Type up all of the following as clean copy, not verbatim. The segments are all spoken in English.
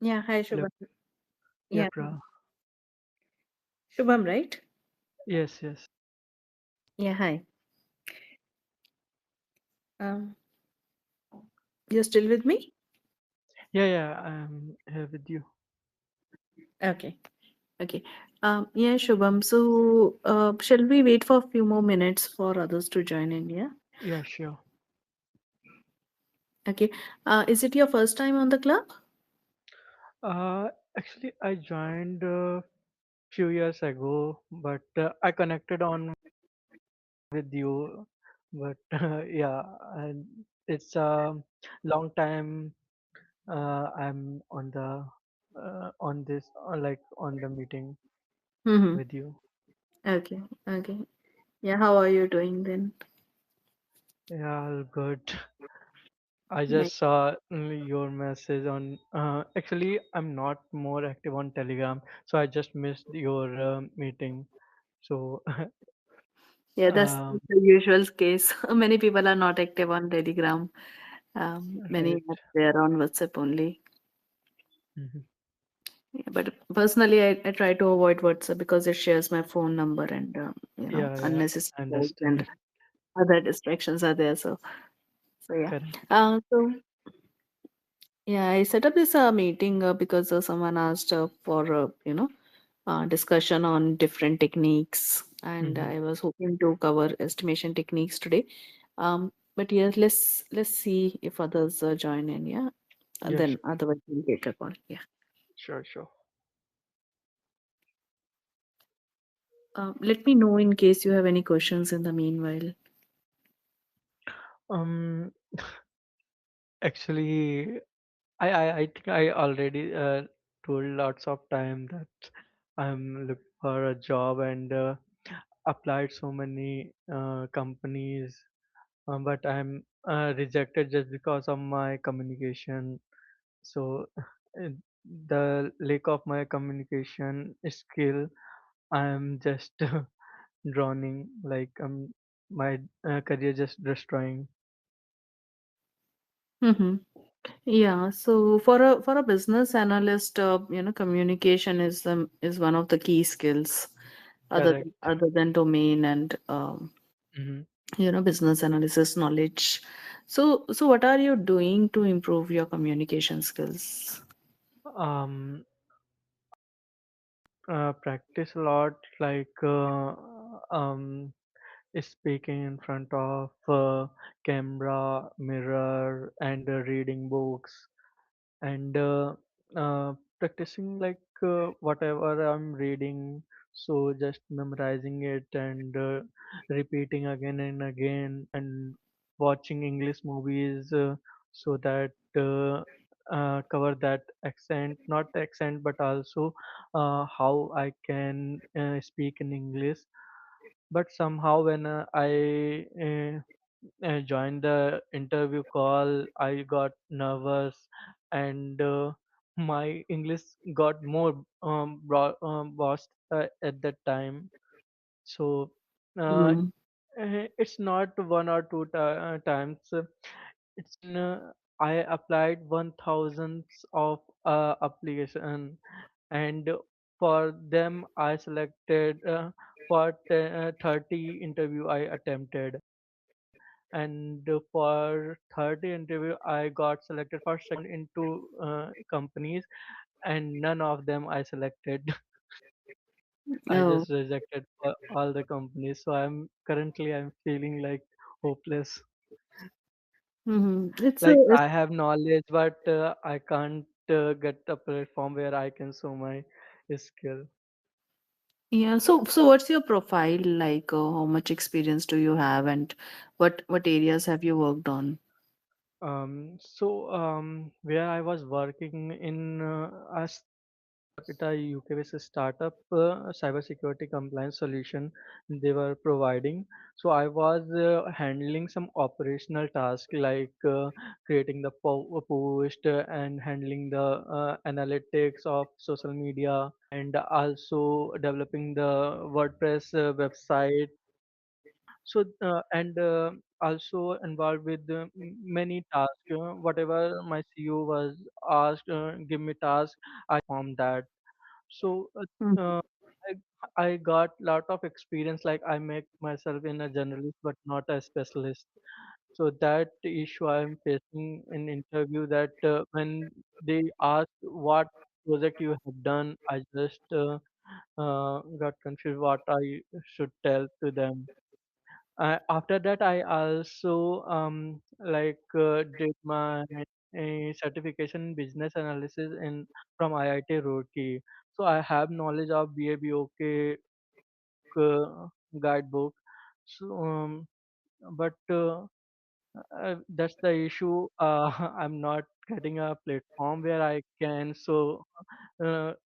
Yeah, hi Hello. Shubham. Yeah, Yeah, bro. Shubham, right? Yes, yes. Yeah, hi. Um, you're still with me? Yeah, yeah. I'm here with you. Okay, okay. Yeah, Shubham. So, shall we wait for a few more minutes for others to join in? Yeah. Yeah, sure. Okay. Is it your first time on the club? Actually, I joined a few years ago, but I connected on with you. But yeah, and it's a long time. I'm on this like on the meeting Mm-hmm. with you. Okay, okay. Yeah, how are you doing then? Yeah, all good. I Nice. just saw your message on. Actually, I'm not more active on Telegram, so I just missed your meeting. So, Yeah, that's um, the usual case. Many people are not active on Telegram. Many right. are there on WhatsApp only. Mhm. Yeah, but personally, I try to avoid WhatsApp because it shares my phone number and Yeah, yeah, unnecessary I calls and understand. other distractions are there. So yeah. Correct. So yeah, I set up this meeting because someone asked for discussion on different techniques, and Hmm. I was hoping to cover estimation techniques today. But yeah, let's see if others join in. Yeah, and Yeah, then otherwise we'll take a call. Yeah. sure, sure. Let me know in case you have any questions in the meanwhile. Um, Actually, I think I already told lots of time that I'm looking for a job and applied so many companies, but I'm rejected just because of my communication. So uh, the lack of my communication skill, I'm just drowning. Like my career just destroying. Mm-hmm. Yeah, so for a business analyst, communication is one of the key skills, Correct. other than domain and Hmm. business analysis knowledge. So what are you doing to improve your communication skills? Um, Practice a lot, like speaking in front of camera, mirror, and reading books, and practicing like whatever I'm reading. So just memorizing it and repeating again and again, and watching English movies so that cover that accent, not the accent, but also how I can speak in English. But somehow when I joined the interview call, I got nervous, and my English got more lost at that time. So uh, Mm. it's not one or two times. It's I applied 1,000 of application, and for them I selected for 30 interview I attempted, and for 30 interview I got selected for second into companies, and none of them I selected. I Oh, just rejected for all the companies, so I'm feeling like hopeless. Like it's I have knowledge, but I can't get a platform where I can show my skill. yeah. So what's your profile like? How much experience do you have, and what areas have you worked on? Where I was working in a it's a UK-based startup cybersecurity compliance solution they were providing. So I was handling some operational tasks like creating the post and handling the analytics of social media, and also developing the WordPress website. So and also involved with many tasks. Whatever my CEO was asked, give me task, I perform that. So Mhm. uh, I got lot of experience. Like I make myself in a generalist, but not a specialist. So that issue I am facing in interview, that when they ask what project you have done, I just got confused what I should tell to them. After that, I also did my certification in business analysis in from IIT Roorkee. So I have knowledge of BABOK guidebook. So, but that's the issue. I'm not getting a platform where I can show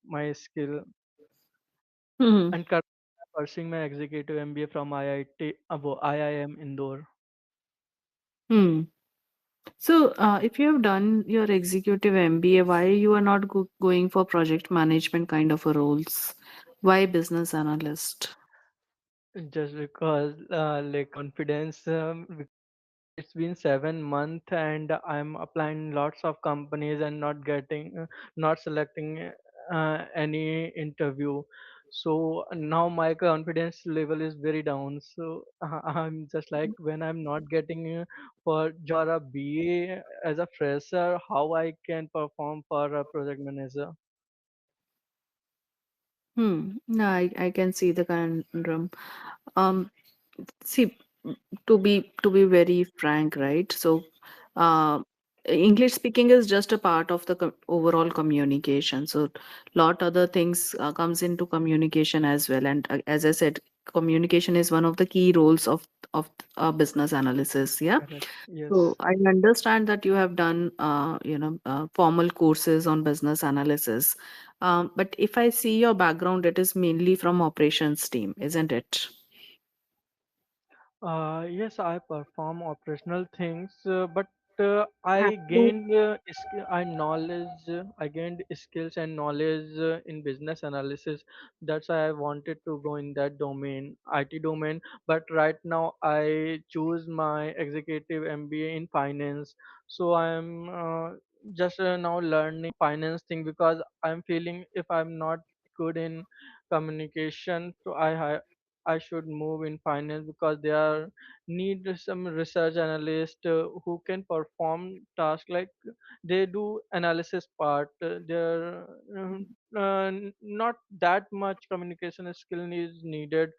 my skill. Mhm. And currently I'm pursuing my executive MBA from IIM Indore. Hmm. So, if you have done your executive MBA, why you are not going for project management kind of a roles? Why business analyst? Just because like confidence, it's been 7 months and I'm applying lots of companies and not getting, not selecting any interview. So now my confidence level is very down. So I'm just like, when I'm not getting for job a BA as a fresher, how I can perform for a project manager? Hmm. No, I can see the conundrum. Um, See, to be very frank, right? So, uh, English speaking is just a part of the overall communication. So, lot other things comes into communication as well. And as I said, communication is one of the key roles of business analysis. Yeah. Correct. So Yes. I understand that you have done, formal courses on business analysis. But if I see your background, it is mainly from operations team, isn't it? Yes, I perform operational things, but Have you? I gained skills and knowledge in business analysis. That's why I wanted to go in that domain, IT domain. But right now, I choose my executive MBA in finance. So I'm just now learning finance thing, because I'm feeling if I'm not good in communication, so I should move in finance, because they are need some research analyst who can perform tasks like they do analysis part. There not that much communication skill is needed.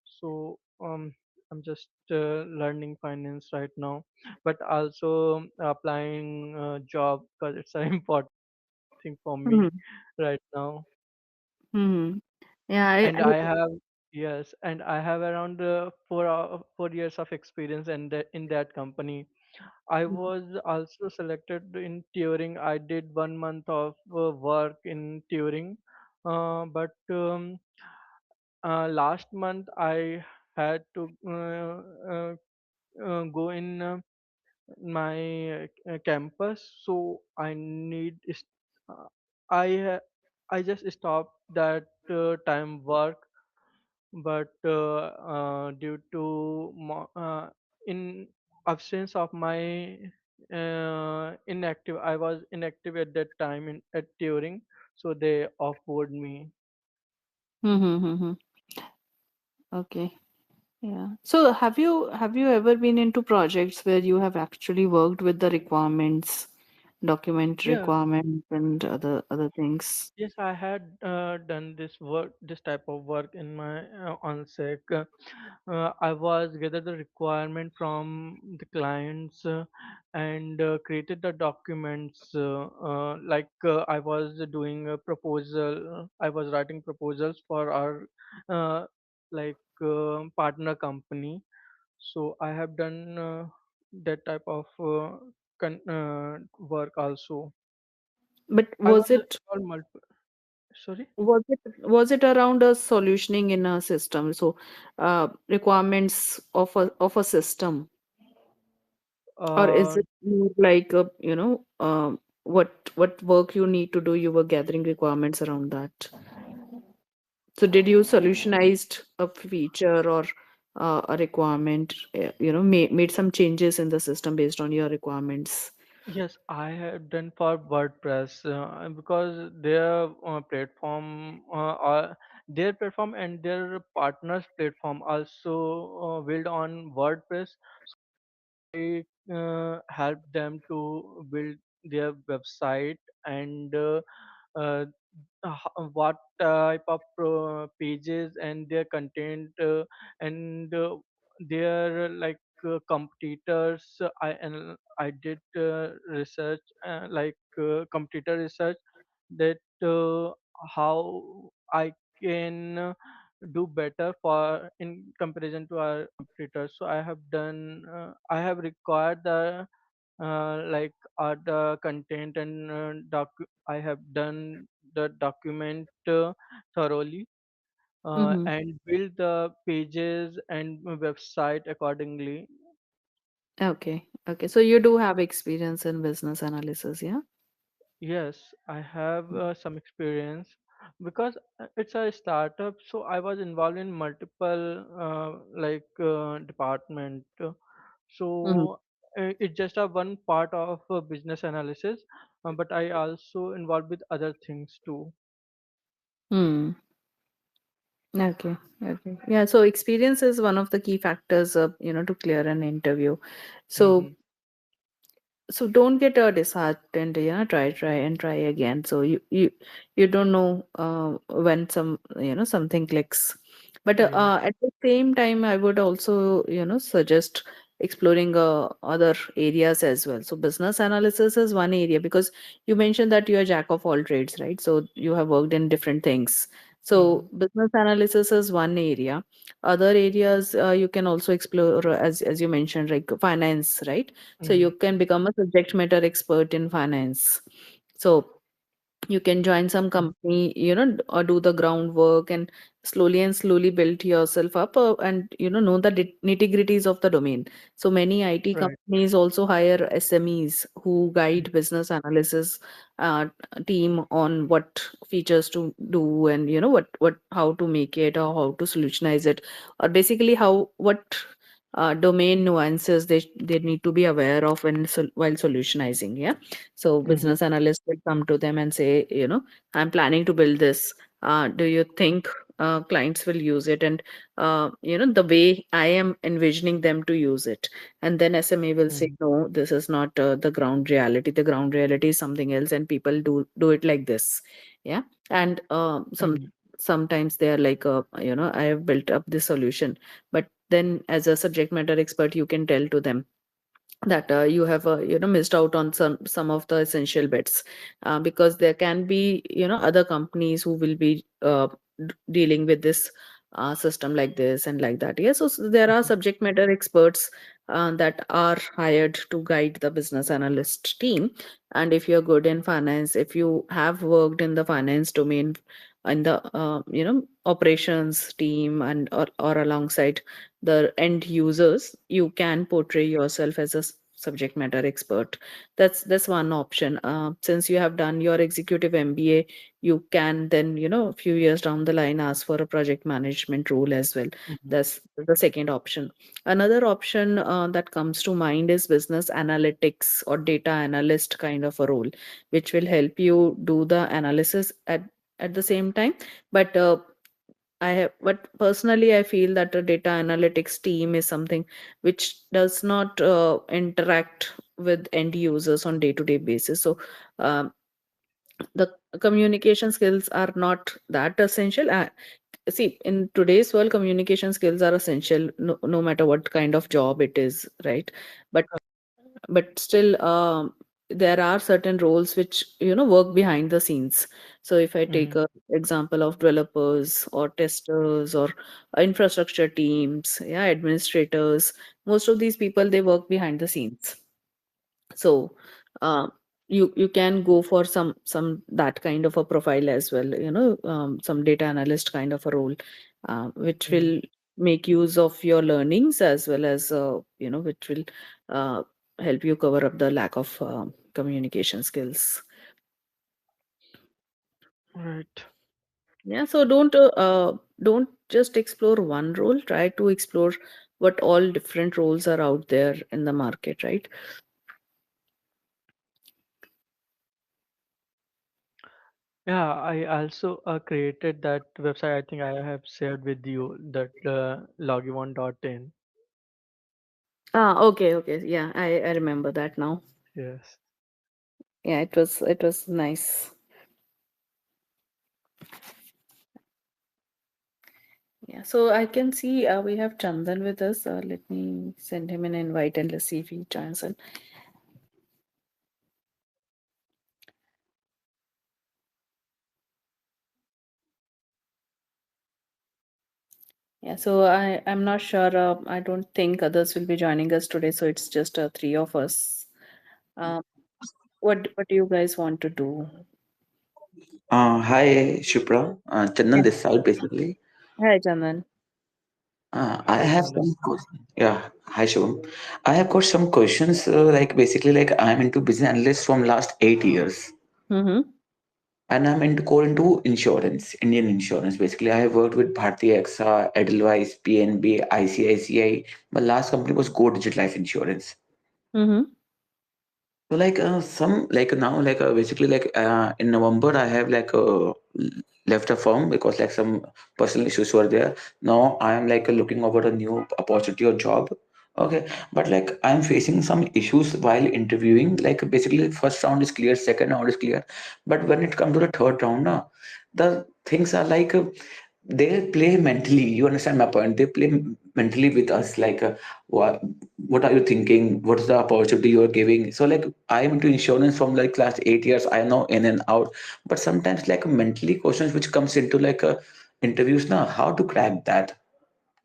So I'm just learning finance right now, but also applying job, because it's an important thing for me Mhm. right now. Mhm. Yeah, And I have, yes, and I have around 4 years of experience in that company. I was also selected in Turing. I did 1 month of work in Turing, but last month I had to go in my campus, so uh, I ha- I just stopped that time work, but due to in absence of my I was inactive at that time at Turing, so they offered me. mm-hmm. Okay. Yeah. So have you ever been into projects where you have actually worked with the requirements, document Yes. requirements and other things? Yes, I had done this type of work in my ONSEC. I was gathered the requirement from the clients and created the documents. I was doing a proposal. I was writing proposals for our uh, partner company. So I have done that type of work also. But I was was it involved multiple. Sorry. was it around a solutioning in a system? So requirements of a system, or is Uh, it more like what work you need to do? You were gathering requirements around that. So did you solutionized a feature or a requirement, made some changes in the system based on your requirements. Yes, I have done for WordPress because their platform and their partners platform also build on WordPress. I help them to build their website and uh, what type of pages and their content and their competitors. I did research competitor research that how I can do better for in comparison to our competitors. So I have required the the content and I have done the document thoroughly Mm-hmm. and build the pages and website accordingly. Okay. Okay. So you do have experience in business analysis, yeah? Yes, I have some experience because it's a startup, so I was involved in multiple department. Mm-hmm. So it's just a one part of business analysis, but I also involved with other things too. Hmm. Okay. Okay. Yeah. So experience is one of the key factors, to clear an interview. Mm-hmm. So don't get disheartened, try and try again. So you don't know when something clicks. But Yeah. at the same time, I would also suggest exploring other areas as well. So business analysis is one area, because you mentioned that you are jack of all trades, right? So you have worked in different things. Mm-hmm. So business analysis is one area. Other areas you can also explore, as you mentioned, like finance, right? So Mm-hmm. you can become a subject matter expert in finance. So you can join some company, or do the groundwork, and slowly build yourself up, and know the nitty gritties of the domain. So many IT Right. companies also hire SMEs who guide business analysis uh, team on what features to do, and what how to make it, or how to solutionize it, or basically how what domain nuances they need to be aware of when while solutionizing. Yeah. So Mm-hmm. business analysts will come to them and say, I'm planning to build this. Do you think clients will use it? And the way I am envisioning them to use it. And then SMA will say, Mm-hmm. no, this is not the ground reality. The ground reality is something else, and people do it like this. Yeah. And Mm-hmm. sometimes they are like, I have built up this solution, but then as a subject matter expert, you can tell to them that you have missed out on some of the essential bits, because there can be other companies who will be dealing with this system like this and like that. Yeah, so there are subject matter experts that are hired to guide the business analyst team. And if you're good in finance, if you have worked in the finance domain, in the operations team, and or alongside the end users, you can portray yourself as a subject matter expert. That's one option. Since you have done your executive MBA, you can then a few years down the line ask for a project management role as well. Mm-hmm. That's the second option. Another option that comes to mind is business analytics or data analyst kind of a role, which will help you do the analysis at the same time. But but personally, I feel that a data analytics team is something which does not interact with end users on day-to-day basis. So um, the communication skills are not that essential. See, in today's world, communication skills are essential, no matter what kind of job it is, right? But still, there are certain roles which work behind the scenes. So if I take Mm-hmm. a example of developers or testers or infrastructure teams, yeah, administrators, most of these people, they work behind the scenes. So uh, you can go for some that kind of a profile as well, some data analyst kind of a role, which Mm-hmm. will make use of your learnings, as well as which will uh, help you cover up the lack of communication skills. Right. Yeah, so don't don't just explore one role, try to explore what all different roles are out there in the market, right? Yeah, I also created that website. I think I have shared with you that logivon.in. Okay, okay. Yeah, I remember that now. Yes. Yeah, it was nice. Yeah, so I can see we have Chandan with us. Let me send him an invite and let's see if he joins in. Yeah, so I'm not sure. I don't think others will be joining us today. So it's just three of us. Um, what do you guys want to do? Hi, Shupra. Yeah. Chandan this side, basically. Hi, Chandan. I Hi, have Chandan. some questions. Yeah, hi, Shubham. I have got some questions. Like basically, like I'm into business analyst from last 8 years, Mm-hmm. and I'm into core into insurance, Indian insurance. Basically, I have worked with Bharti AXA, Edelweiss, PNB, ICICI. My last company was Go Digit Life Insurance. Mm-hmm. So like some like now like basically like in November I have like left a firm because like some personal issues were there. Now I am like looking over a new opportunity or job. Okay, but like I'm facing some issues while interviewing. Like basically first round is clear, second round is clear, but when it comes to the third round, now the things are like they play mentally. You understand my point? They play mentally with us. Like what are you thinking? What's the opportunity you are giving? So like I am into insurance from like last 8 years. I know in and out, but sometimes like mentally questions which comes into like interviews now, how to crack that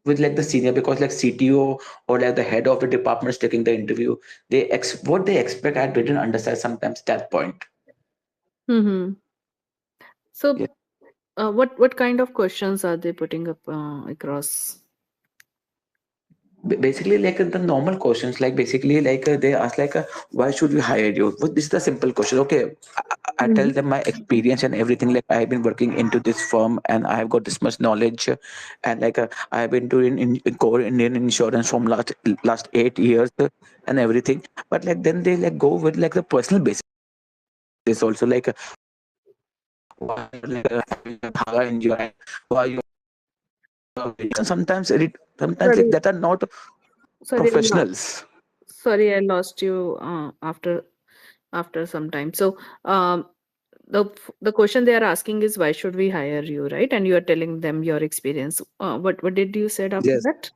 with like the senior, because like CTO or like the head of the department is taking the interview, what they expect I didn't understand sometimes that point. Mm-hmm. Yeah. So, what kind of questions are they putting up across? Basically like the normal questions, like basically like they ask like why should we hire you. Well, this is the simple question. Okay, I tell Mm-hmm. them my experience and everything, like I have been working into this firm and I have got this much knowledge, and like I have been doing in core Indian insurance from last 8 years, and everything. But like then they like go with like the personal basis also, like why you're like having a Dhaga enjoy, why you sometimes sometimes like Sorry, that are not sorry, professionals. sorry, I lost you after some time. So, the question they are asking is why should we hire you, right? And you are telling them your experience. What did you said after Yes. that?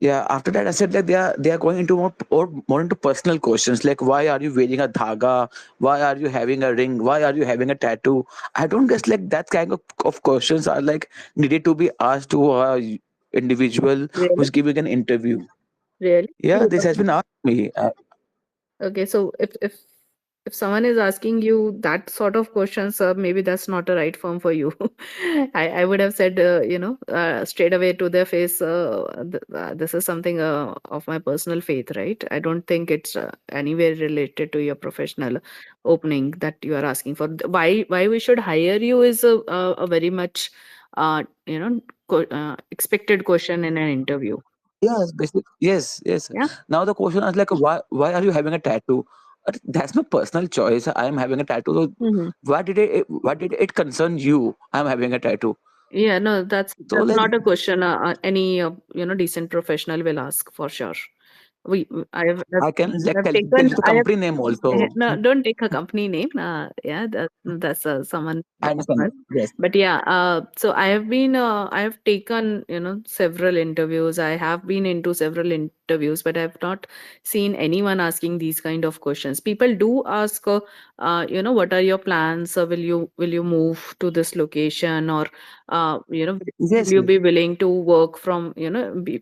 Yeah, after that I said that they are going into more into personal questions, like why are you wearing a dhaga, why are you having a ring, why are you having a tattoo. I don't guess like that kind of questions are like needed to be asked to a individual Really? who's giving an interview. Really? Yeah, this has been asked me. Okay, so if someone is asking you that sort of questions, maybe that's not a right firm for you. I would have said, straight away to their face, this is something of my personal faith, right? I don't think it's anywhere related to your professional opening that you are asking for. Why we should hire you is a very much, expected question in an interview. Yes, basically, yes, yes. Yeah. Now the question is like, why are you having a tattoo? That's my personal choice. I am having a tattoo. So why did it concern you? I'm having a tattoo. Yeah, no, So that's like not a question any decent professional will ask for sure. I've I can like I've tell taken the I have company name also. no, don't take a company name. Yeah, that's someone I understand. else. Yes. But yeah, so I have taken several interviews. I have been into several interviews, but I've not seen anyone asking these kind of questions. People do ask, what are your plans? Will you move to this location, or will Yes. you Yes. be willing to work from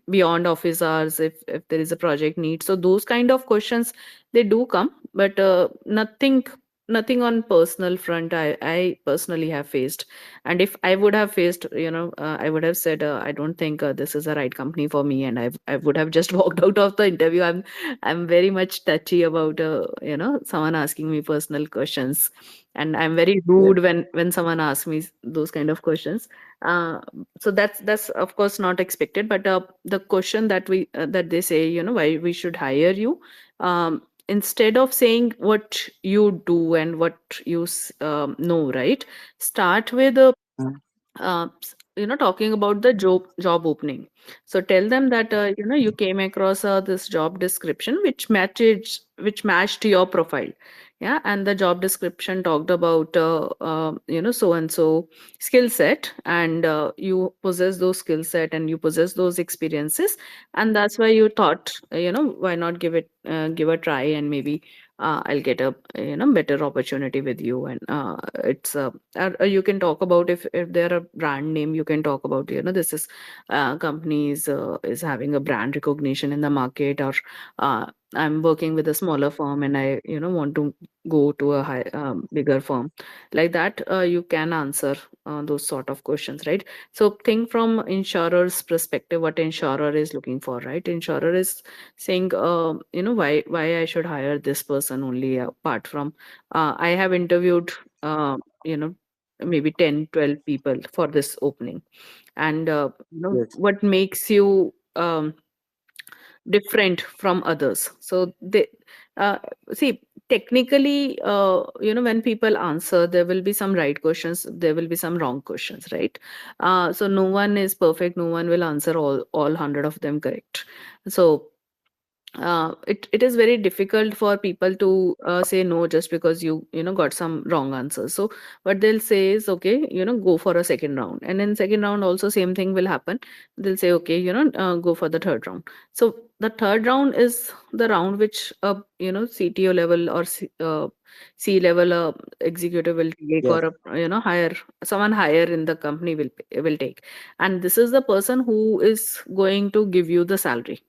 beyond office hours if there is a project need? So those kind of questions they do come, but nothing. nothing on personal front I personally have faced. And if I would have faced, I would have said, I don't think this is a right company for me, and I would have just walked out of the interview. I'm very much touchy about someone asking me personal questions, and I'm very Yeah. rude when someone asks me those kind of questions. uh, so that's of course not expected, but the question that they say, why we should hire you, instead of saying what you do and what you know, right? Start with talking about the job opening. So tell them that you came across this job description which matched your profile. Yeah, and the job description talked about so and so skill set, and you possess those skill set and you possess those experiences, and that's why you thought, why not give a try, and maybe I'll get a better opportunity with you. And it's you can talk about, if they're a brand name, you can talk about, this is company is having a brand recognition in the market, or I'm working with a smaller firm and I want to go to a bigger firm. Like that, you can answer those sort of questions, right? So think from insurer's perspective, what insurer is looking for, right? Insurer is saying, why I should hire this person only, apart from I have interviewed you know maybe 10, 12 people for this opening. And Yes. what makes you different from others. So they uh, see, technically, when people answer, there will be some right questions, there will be some wrong questions, right? So no one is perfect, no one will answer all 100 of them correct. So it is very difficult for people to say no just because got some wrong answers. So what they'll say is, okay, go for a second round, and in second round also same thing will happen. They'll say, okay, go for the third round. So the third round is the round which CTO level or C level executive will take, Yes. or higher, someone higher in the company will take. And this is the person who is going to give you the salary,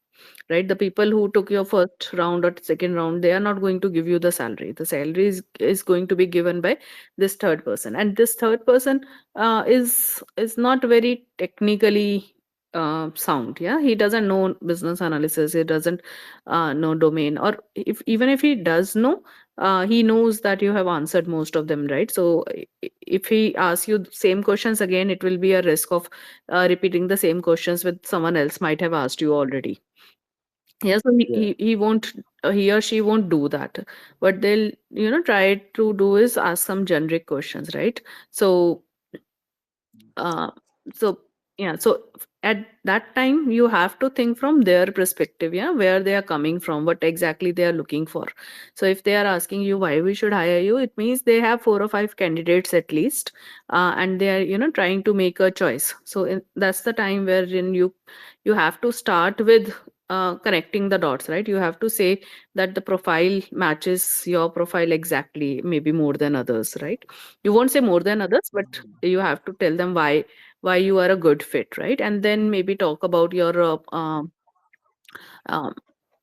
right? The people who took your first round or second round, they are not going to give you the salary. The salary is going to be given by this third person, and this third person is not very technically sound. Yeah, he doesn't know business analysis, he doesn't know domain, or if even if he does know, he knows that you have answered most of them, right? So if he asks you the same questions again, it will be a risk of repeating the same questions with someone else might have asked you already. Yeah, so Yeah. he won't, he or she won't do that. What they'll, try to do is ask some generic questions, right? So, uh, so yeah, so at that time you have to think from their perspective, yeah, where they are coming from, what exactly they are looking for. So if they are asking you why we should hire you, it means they have four or five candidates at least, and they are, trying to make a choice. So that's the time wherein you have to start with connecting the dots, right? You have to say that the profile matches your profile exactly, maybe more than others, right? You won't say more than others, but you have to tell them why you are a good fit, right? And then maybe talk about um,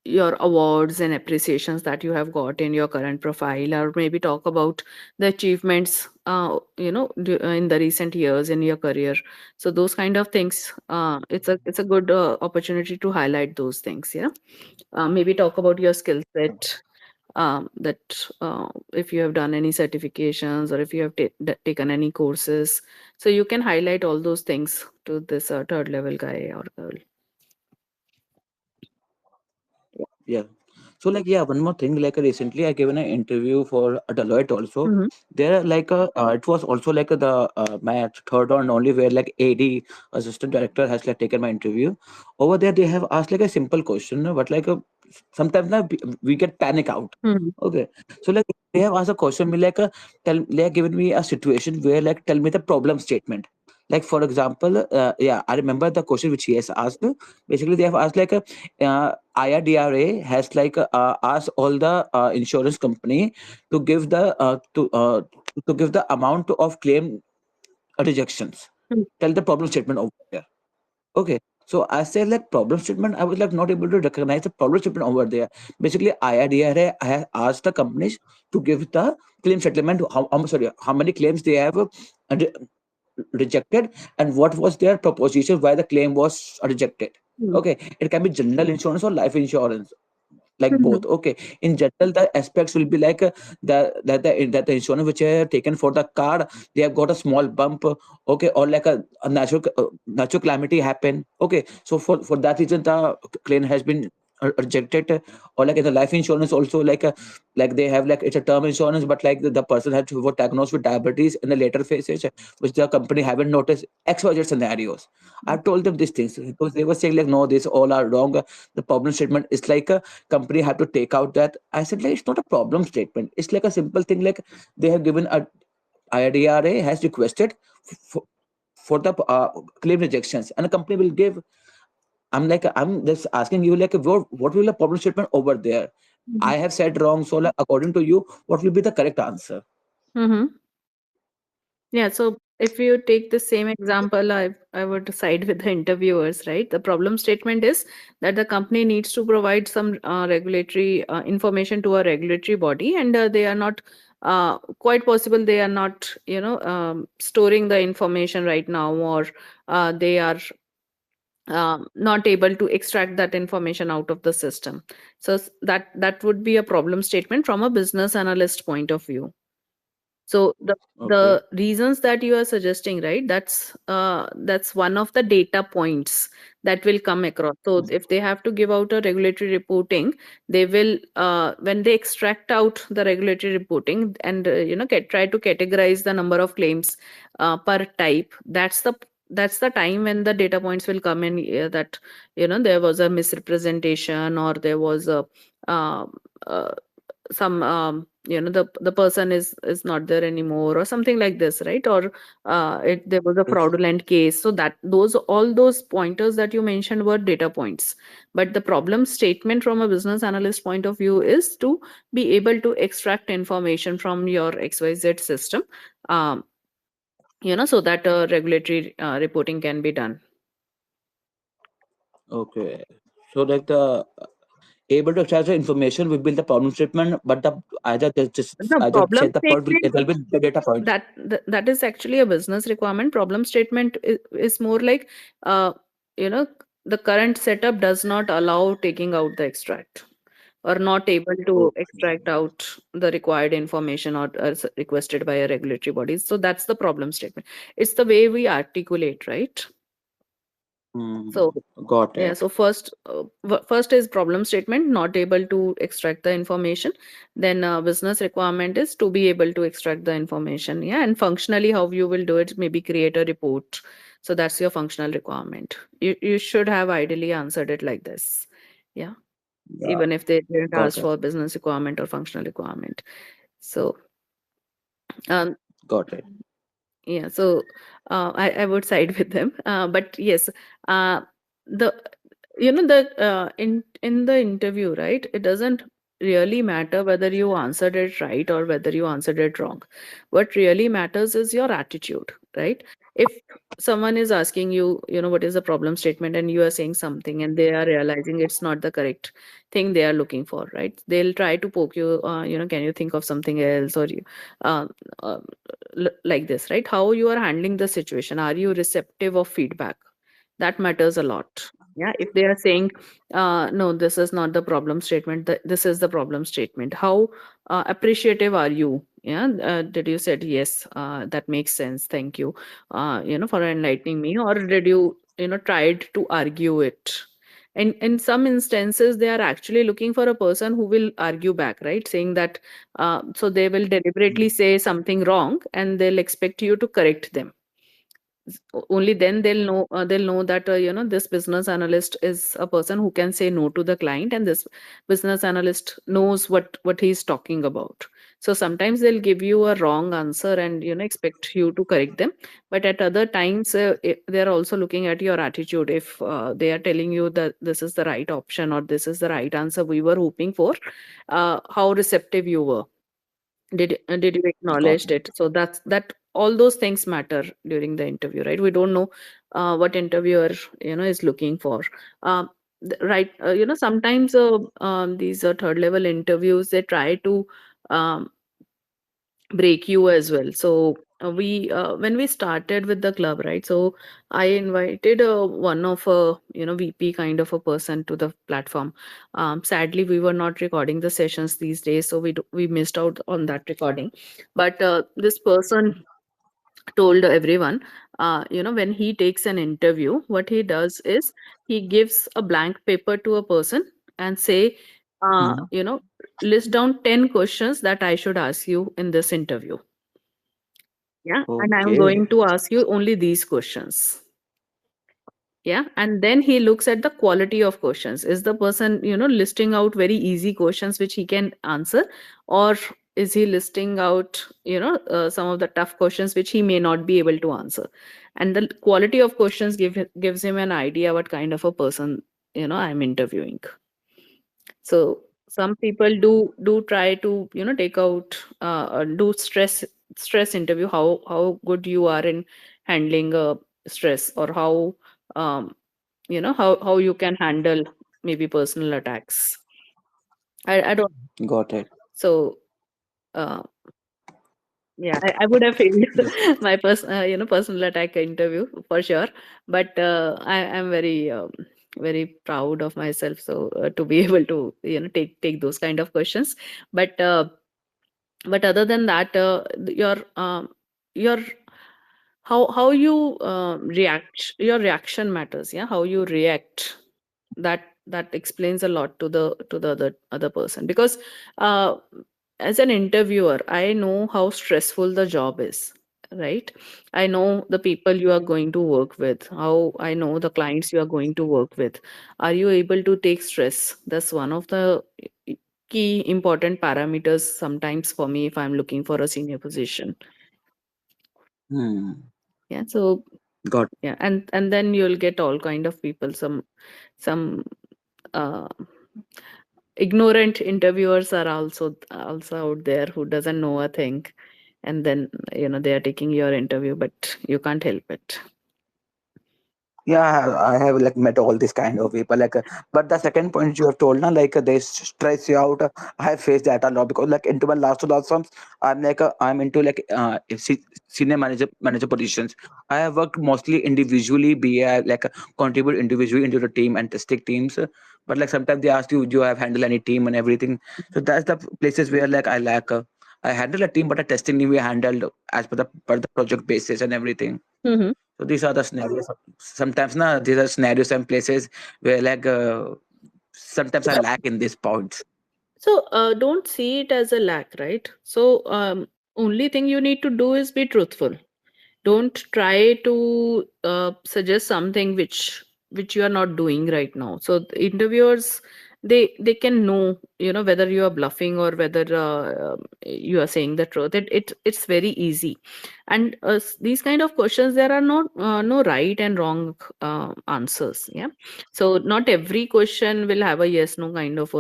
your awards and appreciations that you have got in your current profile, or maybe talk about the achievements in the recent years in your career. So those kind of things, it's a good opportunity to highlight those things. Yeah, maybe talk about your skill set, that if you have done any certifications, or if you have taken any courses, so you can highlight all those things to this third level guy or girl. Yeah. So like yeah, one more thing. Like recently, I given an interview for a Deloitte also. Mm-hmm. There like it was also like the my third round only, where like AD assistant director has like taken my interview. Over there, they have asked like a simple question, but like sometimes na, we get panic out. Mm-hmm. Okay, so like they have asked a question, me like tell they have given me a situation where like tell me the problem statement. Like for example, yeah, I remember the question which he has asked. Basically, they have asked like IRDRA has like asked all the insurance company to give the to give the amount of claim rejections. Tell the problem statement over there. Okay. So I said like problem statement. I was like not able to recognize the problem statement over there. Basically, I have asked the companies to give the claim settlement. I'm sorry, how many claims they have re- rejected, and what was their proposition why the claim was rejected. Mm. Okay, it can be general insurance or life insurance, like both. Mhm. Okay, in general the aspects will be like that the insurance which I have taken for the car, they have got a small bump. Okay, or like a natural calamity happen. Okay, so for that reason the claim has been rejected. Or like in the life insurance also, like they have like it's a term insurance, but like the person had to was diagnosed with diabetes in the later phases, which the company haven't noticed XYZ scenarios. I've told them these things because they were saying like no, these all are wrong. The problem statement is like company have to take out that. I said like it's not a problem statement. It's like a simple thing. Like they have given a IDRA has requested for, for the claim rejections, and the company will give. I'm like I'm just asking you like what will the problem statement over there? Mhm. I have said wrong. So like, according to you, what will be the correct answer? Mhm. Yeah, so if you take the same example, I would side with the interviewers, right? The problem statement is that the company needs to provide some regulatory information to a regulatory body, and they are not quite possible they are not, storing the information right now, or they are not able to extract that information out of the system. So that would be a problem statement from a business analyst point of view. So Okay. the reasons that you are suggesting, right? That's one of the data points that will come across. So if they have to give out a regulatory reporting, they will when they extract out the regulatory reporting and try to categorize the number of claims per type. That's the time when the data points will come in, that there was a misrepresentation, or there was a uh, uh, some the person is not there anymore, or something like this, right? Or there was a Yes. fraudulent case. So that those all those pointers that you mentioned were data points. But the problem statement from a business analyst point of view is to be able to extract information from your XYZ system, um, so that regulatory reporting can be done. Okay. So like the able to extract the information will be the problem statement, but the The I just problem said the part will statement, it will be the data points. that is actually a business requirement. Problem statement is more like, uh, you know the current setup does not allow taking out the extract, or not able to extract Okay. out the required information, or requested by a regulatory body. So that's the problem statement. It's the way we articulate, right? Hmm. So Got yeah, it. so first is problem statement, not able to extract the information. Then business requirement is to be able to extract the information. Yeah, and functionally, how you will do it, maybe create a report. So that's your functional requirement. You should have ideally answered it like this. Yeah, Yeah. even if they didn't Got ask it. for business requirement or functional requirement. So um, Got it. yeah, so I would side with them. But yes, uh, the the in the interview, right? It doesn't really matter whether you answered it right or whether you answered it wrong. What really matters is your attitude, right? If someone is asking you, what is the problem statement, and you are saying something, and they are realizing it's not the correct thing they are looking for, right? They'll try to poke you, can you think of something else, or you uh, uh, like this, right? How you are handling the situation, are you receptive of feedback? That matters a lot. Yeah, if they are saying no, this is not the problem statement, this is the problem statement, how appreciative are you? Yeah, did you said yes, that makes sense, thank you, for enlightening me, or did you tried to argue it? And in some instances they are actually looking for a person who will argue back, right? Saying that so they will deliberately say something wrong, and they'll expect you to correct them. Only then they'll know that this business analyst is a person who can say no to the client, and this business analyst knows what he's talking about. So sometimes they'll give you a wrong answer, and expect you to correct them. But at other times, they're also looking at your attitude. If they are telling you that this is the right option, or this is the right answer we were hoping for, how receptive you were, did you Got acknowledged it. it? So that all those things matter during the interview, right? We don't know what interviewer is looking for. um, right, sometimes these third level interviews, they try to um, break you as well. So we when we started with the club, right, so I invited one of a VP kind of a person to the platform. Sadly, we were not recording the sessions these days, so we missed out on that recording. But this person told everyone, when he takes an interview, what he does is he gives a blank paper to a person and say, Hmm. list down 10 questions that I should ask you in this interview. Yeah, and I'm Okay. going to ask you only these questions. Yeah, and then he looks at the quality of questions. Is the person, listing out very easy questions which he can answer, or is he listing out, some of the tough questions which he may not be able to answer? And the quality of questions gives him an idea what kind of a person, I'm interviewing. So some people do try to take out do stress interview, how good you are in handling stress, or how how you can handle maybe personal attacks. I don't. Got it. So uh, yeah, I would have failed Yes. my personal attack interview for sure. But I am very proud of myself, so to be able to take those kind of questions. But other than that, your how you react, your reaction matters. Yeah, how you react, that explains a lot to the other person. Because uh, as an interviewer, I know how stressful the job is, right? I know the people you are going to work with, how I know the clients you are going to work with. Are you able to take stress? That's one of the key important parameters sometimes for me if I'm looking for a senior position. Hmm. Yeah, so Got. yeah, and then you'll get all kind of people. Some uh, ignorant interviewers are also out there who doesn't know a thing, and then they are taking your interview, but you can't help it. Yeah, I have like met all this kind of people. Like, but the second point you have told, na, like they stress you out. I have faced that a lot because like into my last to last firms, I'm into like senior manager positions. I have worked mostly individually, be like contribute individually into the team and stick teams. But like sometimes they ask you, do you have handle any team and everything? So that's the places where like I lack. I handle a team, but a testing team we handled as per the project basis and everything. Hmm. So these are the scenarios. Sometimes na these are scenarios and places where like sometimes I lack in these points. So don't see it as a lack, right? So only thing you need to do is be truthful. Don't try to suggest something which you are not doing right now. So the interviewers, they can know whether you are bluffing or whether you are saying the truth. It's very easy. And these kind of questions, there are no right and wrong answers. Yeah, so not every question will have a yes no kind of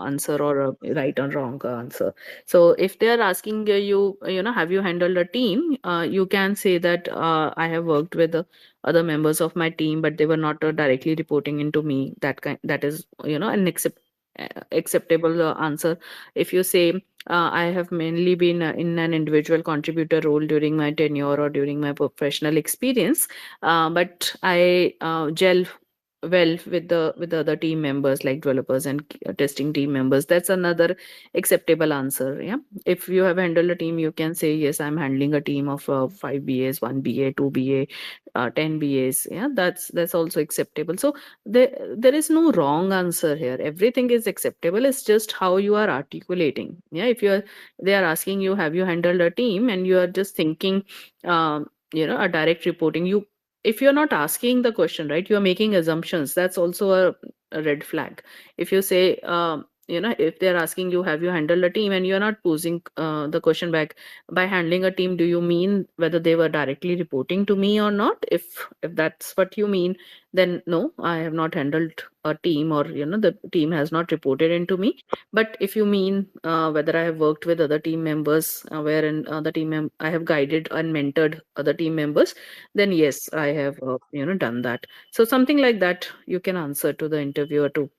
answer, or a right or wrong answer. So if they are asking you, have you handled a team? You can say that I have worked with other members of my team, but they were not directly reporting into me. That is, an acceptable answer. If you say, I have mainly been in an individual contributor role during my tenure or during my professional experience, but I gel well with the other team members like developers and testing team members. That's another acceptable answer. Yeah, if you have handled a team, you can say, yes, I'm handling a team of 5 BAs, 1 BA, 2 BA, 10 BAs. Yeah, that's also acceptable. So there is no wrong answer here. Everything is acceptable. It's just how you are articulating. Yeah, if they are asking you, have you handled a team, and you are just thinking a direct reporting, if you're not asking the question, right, you are making assumptions. That's also a red flag. If you say, if they're asking you, have you handled a team, and you're not posing the question back, by handling a team, do you mean whether they were directly reporting to me or not? If that's what you mean, then no, I have not handled a team, or the team has not reported into me. But if you mean whether I have worked with other team members, wherein I have guided and mentored other team members, then yes, I have done that. So something like that you can answer to the interviewer to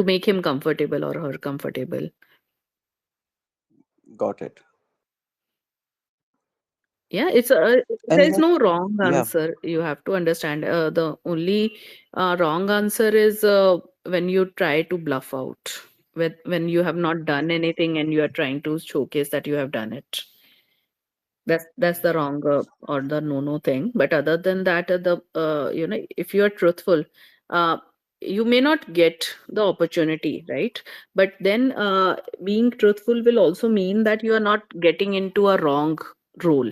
make him comfortable or her comfortable. Got it. Yeah, And there's no wrong yeah, answer. You have to understand. The only wrong answer is when you try to bluff out, when you have not done anything and you are trying to showcase that you have done it. That's the wrong or the no thing. But other than that, if you are truthful, uh, you may not get the opportunity, right? But then being truthful will also mean that you are not getting into a wrong role.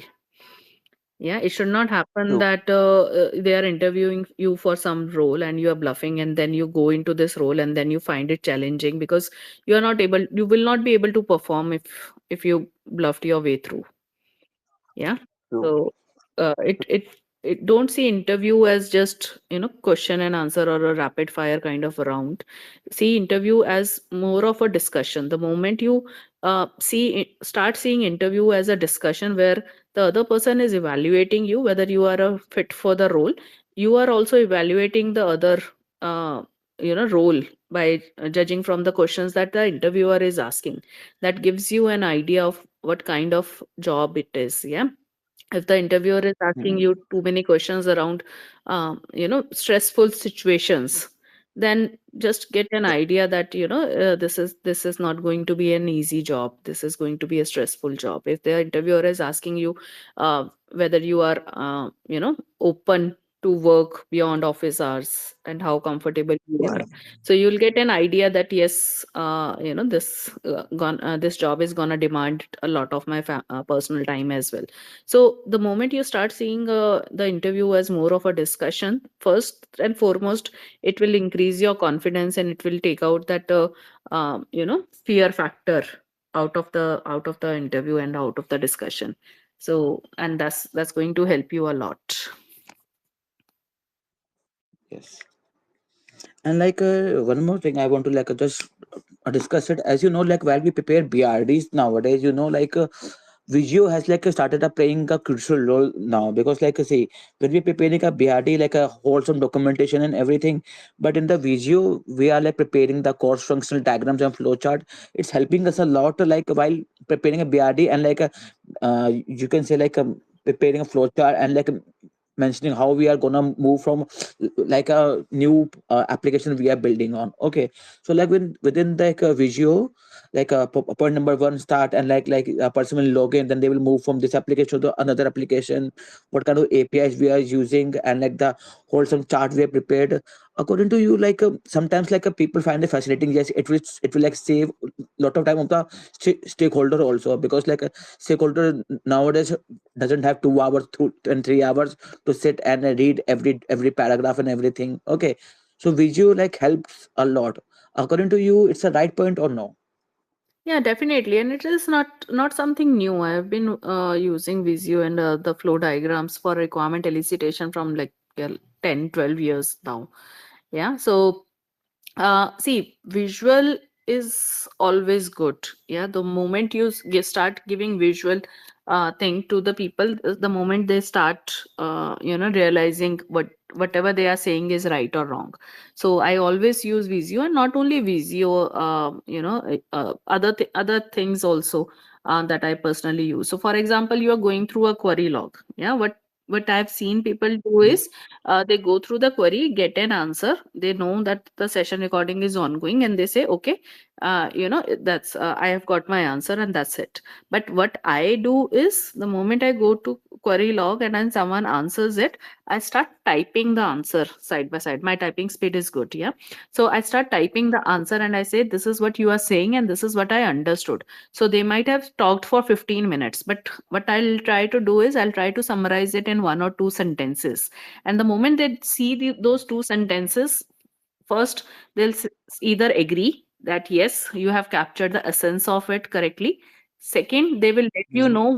Yeah, it should not happen true. that they are interviewing you for some role and you are bluffing, and then you go into this role and then you find it challenging because you will not be able to perform if you bluffed your way through. Yeah. True. So it don't see interview as just question and answer or a rapid fire kind of a round. See interview as more of a discussion. The moment you start seeing interview as a discussion where the other person is evaluating you whether you are a fit for the role, you are also evaluating the other uh, role by judging from the questions that the interviewer is asking. That gives you an idea of what kind of job it is. Yeah, if the interviewer is asking Mhm. you too many questions around stressful situations, then just get an idea that this is not going to be an easy job, this is going to be a stressful job. If the interviewer is asking you whether you are open to work beyond office hours and how comfortable you are, Yeah. so you'll get an idea that yes, this job is gonna demand a lot of my personal time as well. So the moment you start seeing the interview as more of a discussion, first and foremost, it will increase your confidence and it will take out that fear factor out of the interview and out of the discussion. So and that's going to help you a lot. Yes. And like one more thing I want to like just discuss it. As you know, like while we prepare BRDs nowadays, Visio has like started playing a crucial role now, because like see, when we preparing a BRD, like a wholesome documentation and everything, but in the Visio we are like preparing the course functional diagrams and flowchart. It's helping us a lot like while preparing a BRD, and like you can say like preparing a flowchart, and like mentioning how we are gonna move from like a new application we are building on. Okay, so like within like a Visio, like point number one start, and like a person will log in, then they will move from this application to another application, what kind of APIs we are using, and like the wholesome chart we have prepared. According to you, like sometimes like people find it fascinating. Yes, it will like save lot of time of the stakeholder also, because like a stakeholder nowadays doesn't have 2 hours, 2 and 3 hours to sit and read every paragraph and everything. Okay, so Visio like helps a lot. According to you, it's a right point or no? Yeah, definitely. And it is not something new. I have been using Visio and the flow diagrams for requirement elicitation from like 10, 12 years now. Yeah. So see, visual is always good. Yeah, the moment you start giving visual thing to the people, the moment they start, realizing whatever they are saying is right or wrong. So I always use Visio, and not only Visio, other things also that I personally use. So, for example, you are going through a query log. Yeah, what I've seen people do Mhm. is they go through the query, get an answer. They know that the session recording is ongoing, and they say, "Okay, that's I have got my answer, and that's it." But what I do is, the moment I go to query log and then someone answers it, I start typing the answer side by side. My typing speed is good, yeah. So I start typing the answer and I say, "This is what you are saying, and this is what I understood." So they might have talked for 15 minutes, but what I'll try to do is I'll try to summarize it in one or two sentences, and the moment they see those two sentences, first they'll either agree, that yes, you have captured the essence of it correctly. Second, they will let you Mhm. know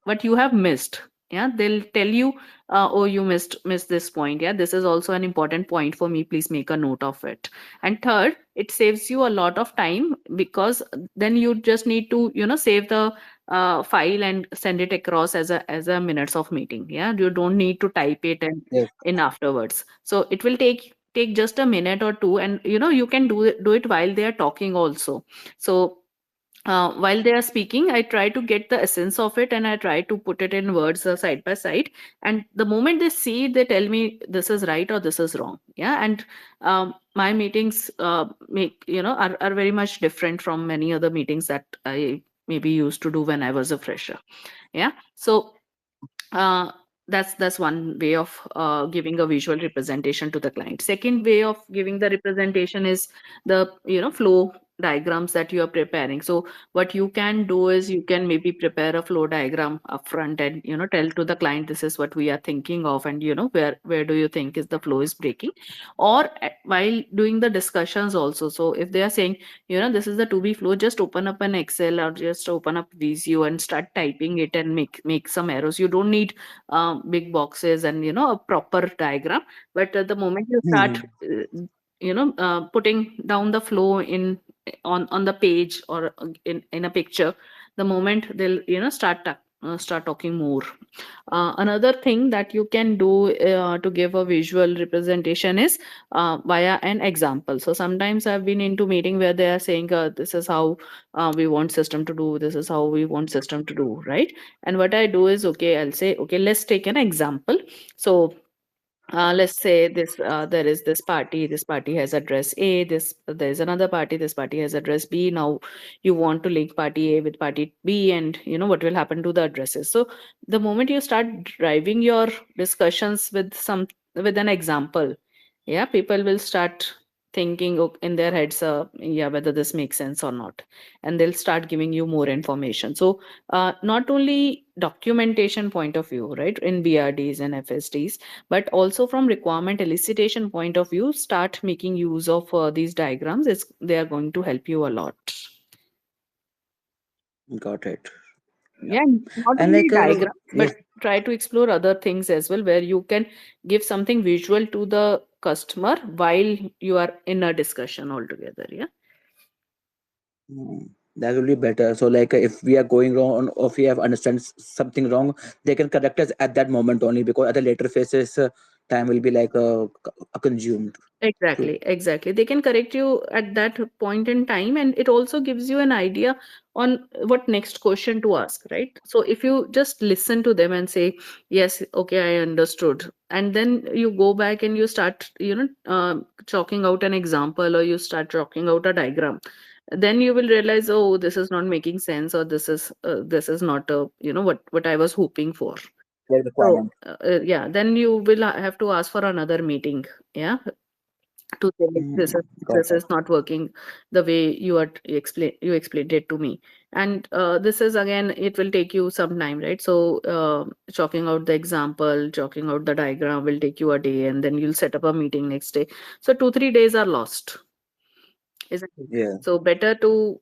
what you have missed. Yeah, they'll tell you, oh, you missed this point. Yeah, this is also an important point for me. Please make a note of it. And third, it saves you a lot of time, because then you just need to, save the file and send it across as a minutes of meeting. Yeah, you don't need to type it and Yes. in afterwards. So it will take just a minute or two, and you can do it while they are talking also. So while they are speaking, I try to get the essence of it, and I try to put it in words, side by side. And the moment they see it, they tell me this is right or this is wrong. Yeah. And my meetings are very much different from many other meetings that I maybe used to do when I was a fresher. Yeah. So uh, that's one way of giving a visual representation to the client. Second way of giving the representation is the flow diagrams that you are preparing. So what you can do is you can maybe prepare a flow diagram upfront, and tell to the client, this is what we are thinking of, and where do you think is the flow is breaking. Or while doing the discussions also, so if they are saying, this is the to be flow, just open up an Excel or just open up Visio and start typing it and make some arrows. You don't need big boxes and a proper diagram. But at the moment you start Mhm. putting down the flow on the page, or in a picture, the moment they'll start talking more. Another thing that you can do to give a visual representation is via an example. So sometimes I've been into meeting where they are saying, this is how we want system to do, this is how we want system to do, right? And what I do is, okay, I'll say, okay, let's take an example. So let's say there is this party has address A, there's another party, this party has address B. Now you want to link party A with party B, and what will happen to the addresses. So the moment you start driving your discussions with an example, yeah, people will start thinking in their heads, yeah, whether this makes sense or not, and they'll start giving you more information. So not only documentation point of view, right, in BRDs and FSDs, but also from requirement elicitation point of view, start making use of these diagrams. They are going to help you a lot. Got it. Yeah. Yeah, not And only like diagrams, yes. but try to explore other things as well, where you can give something visual to the customer while you are in a discussion altogether. Yeah. That will be better. So like if we are going wrong or if we have understand something wrong, they can correct us at that moment only, because at the later phases, time will be like consumed. True. Exactly, exactly. They can correct you at that point in time, and it also gives you an idea on what next question to ask, right? So if you just listen to them and say, "Yes, okay, I understood," and then you go back and you start, chalking out an example, or you start chalking out a diagram, then you will realize, oh, this is not making sense, or this is not what I was hoping for. Like So requirement. yeah, then you will have to ask for another meeting. Yeah, to say like, this is Got this it. is not working the way you explained it to me. And this is, again, it will take you some time, right? So chalking out the example, chalking out the diagram will take you a day, and then you'll set up a meeting next day. So 2-3 days are lost, isn't it? Yeah. So better to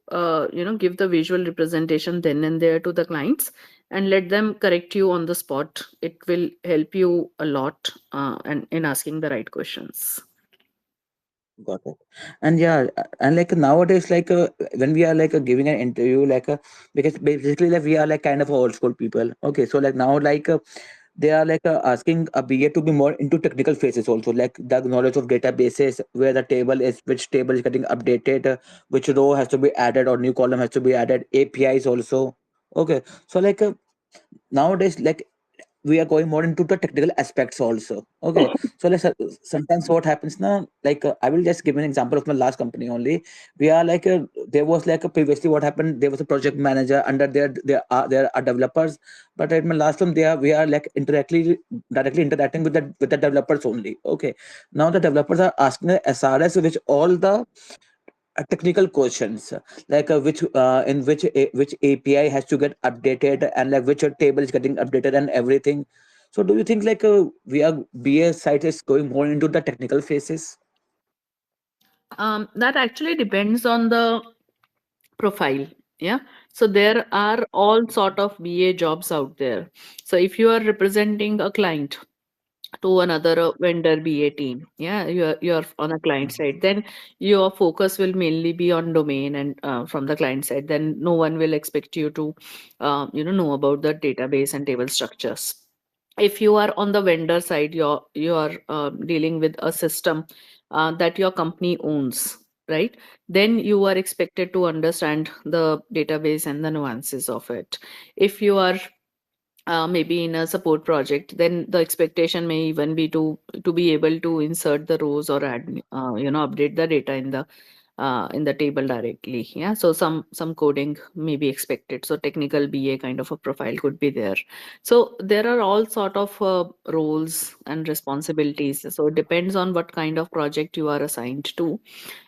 give the visual representation then and there to the clients, and let them correct you on the spot. It will help you a lot, and in asking the right questions. Got it. And yeah, and like nowadays, like when we are like giving an interview, like because basically like we are like kind of old school people. Okay, so like now like they are like asking a BA to be more into technical phases also, like the knowledge of databases, where the table is, which table is getting updated, which row has to be added or new column has to be added, APIs also. Okay, so like nowadays like we are going more into the technical aspects also. Okay, so let's sometimes what happens now, like I will just give an example of my last company only. We are like there was like previously what happened, there was a project manager under there are developers, but at my last one we are like directly interacting with the developers only. Okay, now the developers are asking the SRS which all the technical questions, like which API has to get updated, and like which table is getting updated and everything. So do you think like we are BA site is going more into the technical phases? That actually depends on the profile. Yeah. So there are all sort of BA jobs out there. So if you are representing a client to another vendor BA team, yeah, you're on a client side, then your focus will mainly be on domain and from the client side. Then no one will expect you to know about the database and table structures. If you are on the vendor side, you are dealing with a system that your company owns, right? Then you are expected to understand the database and the nuances of it. If you are maybe in a support project, then the expectation may even be to be able to insert the rows or add update the data in the table directly. Yeah, so some coding may be expected, so technical BA kind of a profile could be there. So there are all sort of roles and responsibilities, so it depends on what kind of project you are assigned to,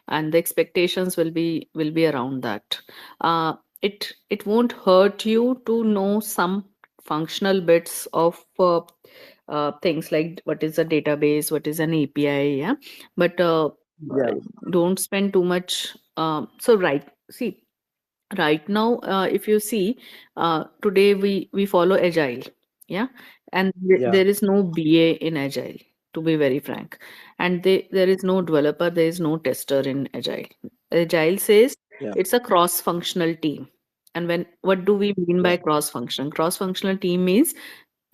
and the expectations will be around that. It won't hurt you to know some functional bits of things like what is a database, what is an API, yeah. But Yeah. don't spend too much. So right now, if you see, today we follow agile, yeah, and Yeah. there is no BA in agile, to be very frank, and there is no developer, there is no tester in agile. Agile says Yeah. it's a cross functional team. And when what do we mean by Yeah. cross functional team means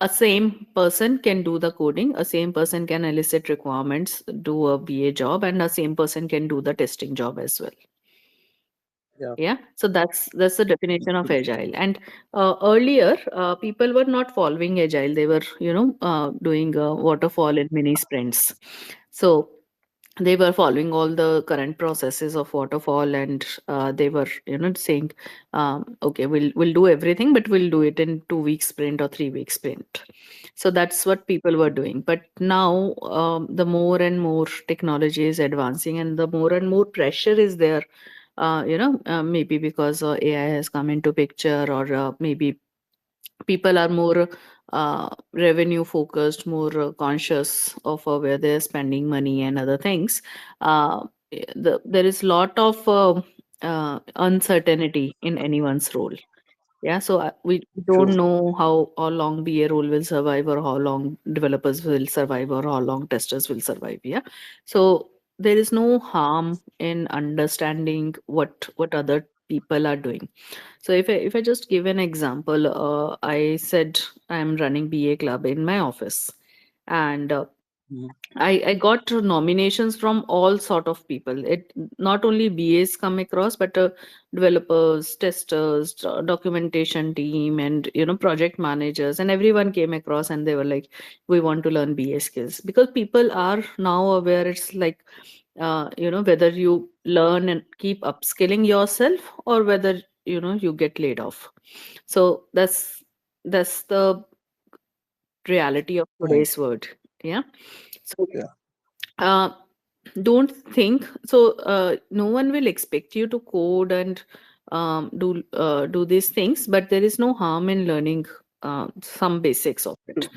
a same person can do the coding, a same person can elicit requirements, do a BA job, and a same person can do the testing job as well. Yeah. Yeah, so that's the definition of agile. And earlier, people were not following agile, they were doing waterfall in mini sprints. So they were following all the current processes of waterfall, and they were saying, okay, we'll do everything, but we'll do it in 2 week sprint or 3 week sprint. So that's what people were doing. But now, the more and more technology is advancing, and the more and more pressure is there, maybe because AI has come into picture, or maybe people are more revenue focused, more conscious of where they're spending money and other things. There is lot of uncertainty in anyone's role. Yeah, so we True. don't know how long BA role will survive, or how long developers will survive, or how long testers will survive. Yeah, so there is no harm in understanding what other people are doing. So if I just give an example, I said I'm running BA club in my office, and Mhm. I got nominations from all sort of people. It not only BAs come across, but developers, testers, documentation team, and project managers, and everyone came across, and they were like, "We want to learn BA skills," because people are now aware. It's like, whether you learn and keep upskilling yourself, or whether you get laid off. So that's the reality of Right. today's world. Yeah. So Yeah. uh, don't think so. No one will expect you to code and do these things, but there is no harm in learning some basics of it.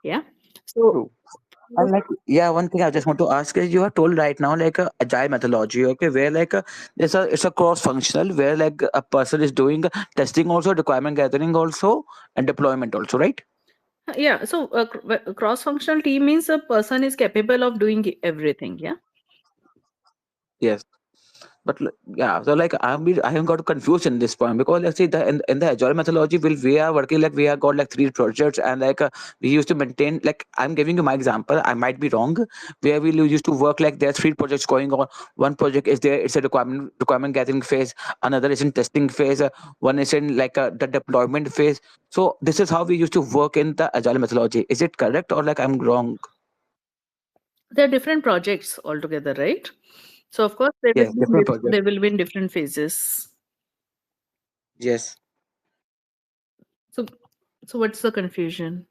Yeah. So True. And like, yeah, one thing I just want to ask is, you are told right now like a agile methodology, okay, where like it's a cross functional, where like a person is doing testing also, requirement gathering also, and deployment also, right? yeah, so cross functional team means a person is capable of doing everything. Yeah. Yes. But yeah, so like I have got confused in this point, because let's say in the agile methodology, we are working like we have got like three projects, and like we used to maintain, like I'm giving you my example, I might be wrong, where we used to work like there are three projects going on. One project is there, it's a requirement gathering phase. Another is in testing phase. One is in like the deployment phase. So this is how we used to work in the agile methodology. Is it correct, or like I'm wrong? They're different projects altogether, right? So of course they will Yes, be different projects. they will be in different phases. Yes. So what's the confusion?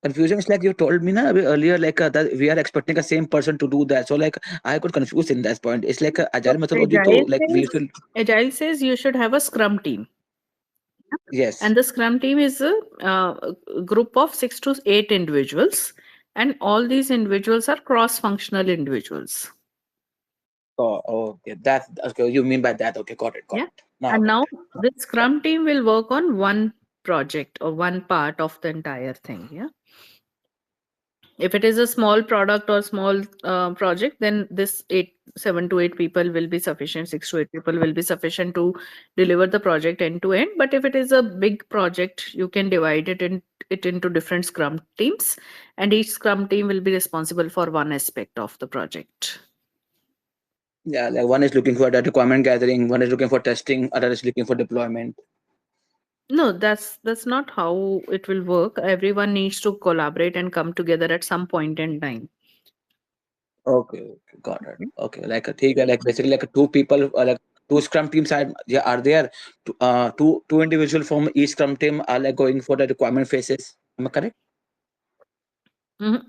Confusion is like you told me na earlier, like that we are expecting a same person to do that. So like I got confused in that point. It's like a So agile methodology to like we used to. Agile says you should have a Scrum team, Yes. and the Scrum team is a group of 6 to 8 individuals, and all these individuals are cross-functional individuals. Oh, okay. That's okay. You mean by that? Okay, got it, got Yeah. it. Now I And got now it. the Yeah. Scrum team will work on one project or one part of the entire thing. Yeah. If it is a small product or small project, then this 7 to 8 people will be sufficient. 6 to 8 people will be sufficient to deliver the project end to end. But if it is a big project, you can divide it into different Scrum teams, and each Scrum team will be responsible for one aspect of the project. Yeah, like one is looking for the requirement gathering, one is looking for testing, other is looking for deployment. No, that's not how it will work. Everyone needs to collaborate and come together at some point in time. Okay, okay, got it. Okay, like a thing, like basically like two people, like two scrum teams are, yeah, are there. Two individual from each scrum team are like going for the requirement phases. Am I correct? Mhm.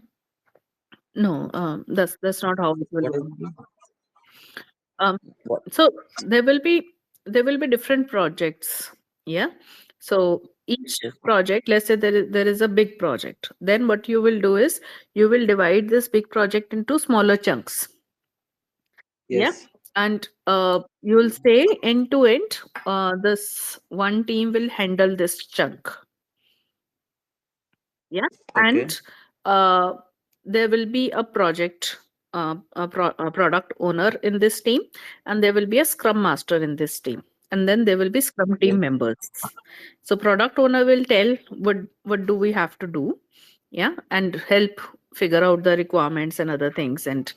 No, that's not how it will What is work. Um, what? so there will be different projects. Yeah. So each Yes. project, let's say there is a big project. Then what you will do is you will divide this big project into smaller chunks. Yeah. Yes. And you will say end to end, this one team will handle this chunk. Yeah. Okay. And uh, there will be a project, a product owner in this team, and there will be a scrum master in this team, and then there will be scrum Yes. team members. So product owner will tell what do we have to do, yeah, and help figure out the requirements and other things, and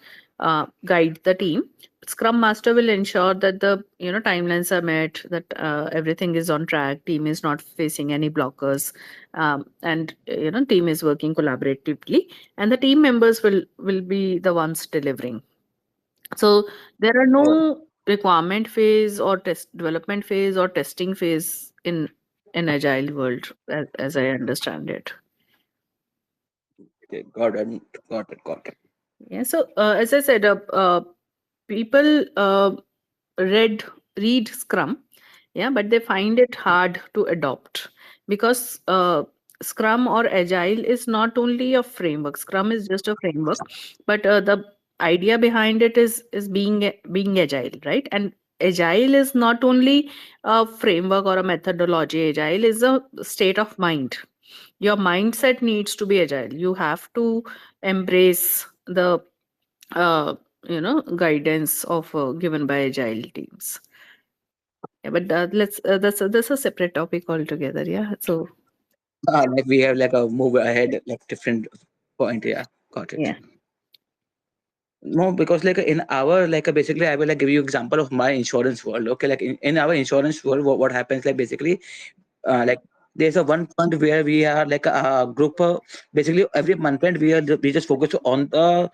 guide the team. Scrum master will ensure that the timelines are met, that everything is on track, team is not facing any blockers, and team is working collaboratively, and the team members will be the ones delivering. So there are Oh, no requirement phase or test development phase or testing phase in agile world, as I understand it. okay. Got it. Got it. Got it. Yeah. So as I said, people read read Scrum, yeah, but they find it hard to adopt because Scrum or Agile is not only a framework. Scrum is just a framework, but the idea behind it is being agile, right? And Agile is not only a framework or a methodology. Agile is a state of mind. Your mindset needs to be agile. You have to embrace the uh, guidance of given by agile teams. Yeah, but let's that's a separate topic altogether. Yeah. So Like we have like a move ahead, like different point. Yeah, got it. yeah. No, because like in our like basically I will like give you example of my insurance world. Okay, like in our insurance world, what happens like basically like there's a one point where we are like a group basically every month end we just focus on the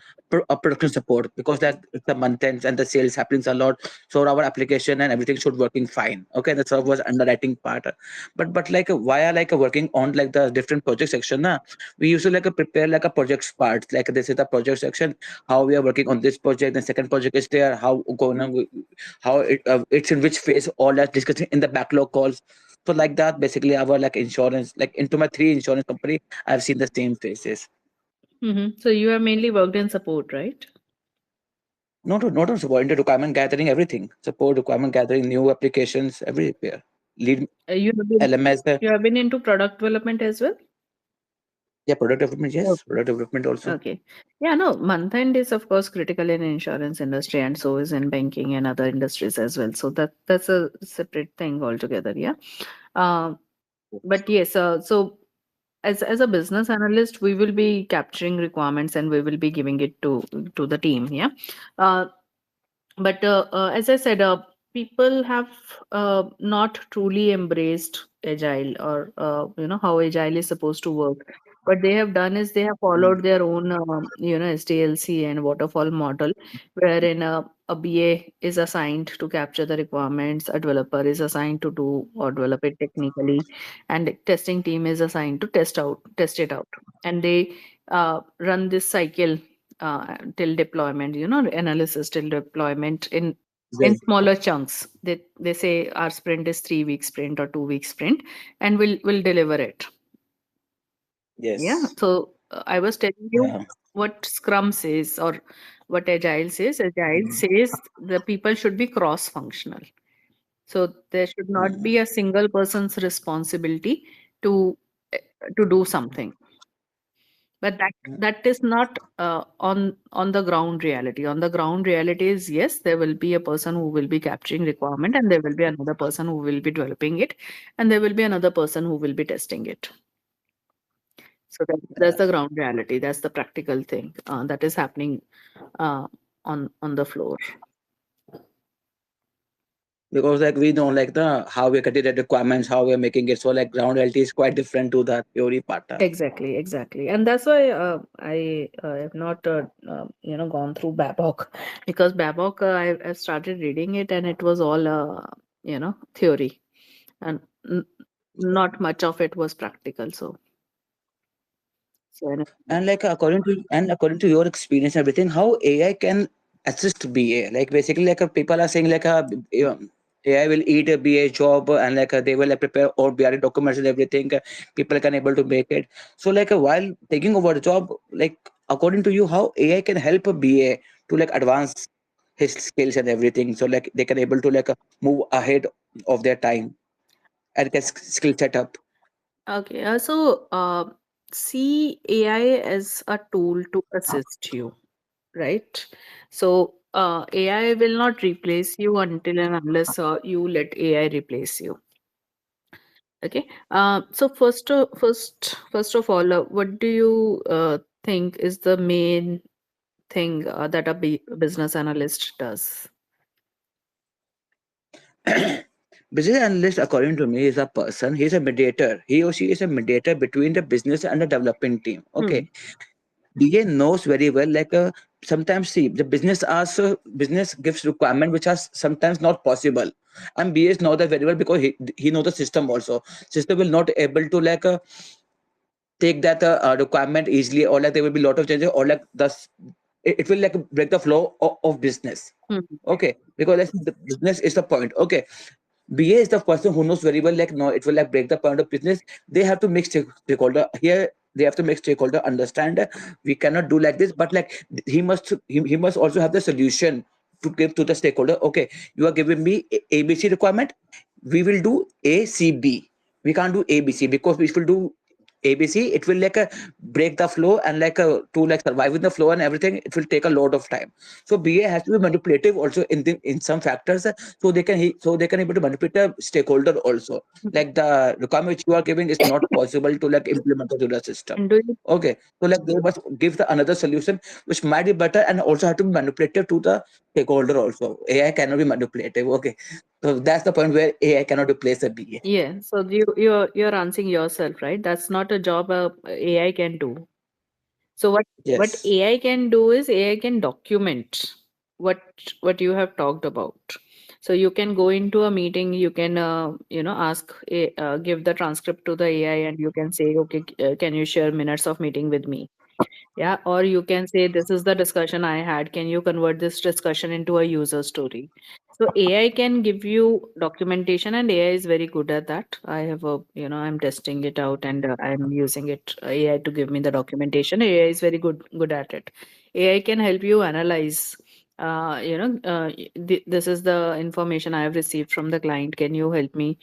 production support because that it's the month ends and the sales happens a lot, so our application and everything should working fine. Okay, the server was underwriting part, but like why are like working on like the different project section na, we usually like prepare like a project part, like this is the project section, how we are working on this project, the second project is there, how going, how it's in which phase, all that discussing in the backlog calls. So like that, basically our like insurance, like into my three insurance company, I've seen the same faces. So you have mainly worked in support, right? Not on support, into requirement gathering, everything. Support, requirement gathering, new applications, everywhere. Lead You have been LMS, into product development as well. yeah, product development, yes, Okay. product development also. Okay. Yeah, no, month end is of course critical in insurance industry, and so is in banking and other industries as well. So that's a separate thing altogether. Yeah. Uh, but yes, so as a business analyst, we will be capturing requirements and we will be giving it to the team. Yeah. Uh, but as I said, people have not truly embraced agile, or how agile is supposed to work. What they have done is they have Mm. followed their own SDLC and waterfall model, wherein a BA is assigned to capture the requirements, a developer is assigned to do or develop it technically, and testing team is assigned to test it out, and they run this cycle till deployment, analysis till deployment in Yes, smaller chunks. They say our sprint is 3 week sprint or 2 week sprint, and we'll deliver it. Yeah. yes, So I was telling you, yeah. what Scrum says or what Agile says. Agile Mhm. says the people should be cross functional. So there should not Mhm. be a single person's responsibility to eh, to do something. But that is not on the ground reality. On the ground reality is, yes, there will be a person who will be capturing requirement, and there will be another person who will be developing it, and there will be another person who will be testing it. So that's Yeah. the ground reality. That's the practical thing that is happening uh, on the floor. Because like we know like the how we're cutting the requirements, how we're making it. So like ground reality is quite different to the theory part. Exactly, exactly, and that's why I have not gone through Babok, because Babok I've started reading it, and it was all theory, and not much of it was practical. So And like according to your experience and everything, how AI can assist BA? Like basically like people are saying like AI will eat a BA job and like they will prepare all BRE documents and everything. People can able to make it. So like while taking over the job, like according to you, how AI can help a BA to like advance his skills and everything. So like they can able to like move ahead of their time and get skill set up. okay, see AI as a tool to assist you, right? So AI will not replace you until and unless you let AI replace you. Okay. So first of all, what do you think is the main thing that a business analyst does? Business analyst, according to me, is a person. He's a mediator. He or she is a mediator between the business and the development team. Okay, Hmm. DA knows very well. Like sometimes, see, the business asks, business gives requirement which are sometimes not possible, and BAs know that very well because he knows the system also. System will not able to like take that requirement easily, or like there will be a lot of changes, or like thus it will like break the flow of business. Hmm. Okay, because that's the business is the point. Okay, BA is the person who knows very well, like, no, it will like break the point of business. They have to make stakeholder here. They have to make stakeholder understand that we cannot do like this, but like he must also have the solution to give to the stakeholder. Okay, you are giving me ABC requirement. We will do ACB. We can't do ABC because we will do ABC. It will like break the flow and like to like survive in the flow and everything. It will take a lot of time. So BA has to be manipulative also in some factors, so so they can able to manipulate the stakeholder also. Like the requirement which you are giving is not possible to like implement it to the system. And do you Okay, so like they must give the another solution which might be better and also have to be manipulative to the stakeholder also. AI cannot be manipulative. Okay, so that's the point where AI cannot replace a BA. yeah, so you're answering yourself, right? That's not a job AI can do. So what Yes. AI can do is AI can document what what you have talked about. So you can go into a meeting, you can ask give the transcript to the AI, and you can say, okay, can you share minutes of meeting with me? Yeah, or you can say, this is the discussion I had. Can you convert this discussion into a user story? So AI can give you documentation, and AI is very good at that. I have I'm testing it out, and I'm using it AI to give me the documentation. AI is very good at it. AI can help you analyze. This is the information I have received from the client. Can you help me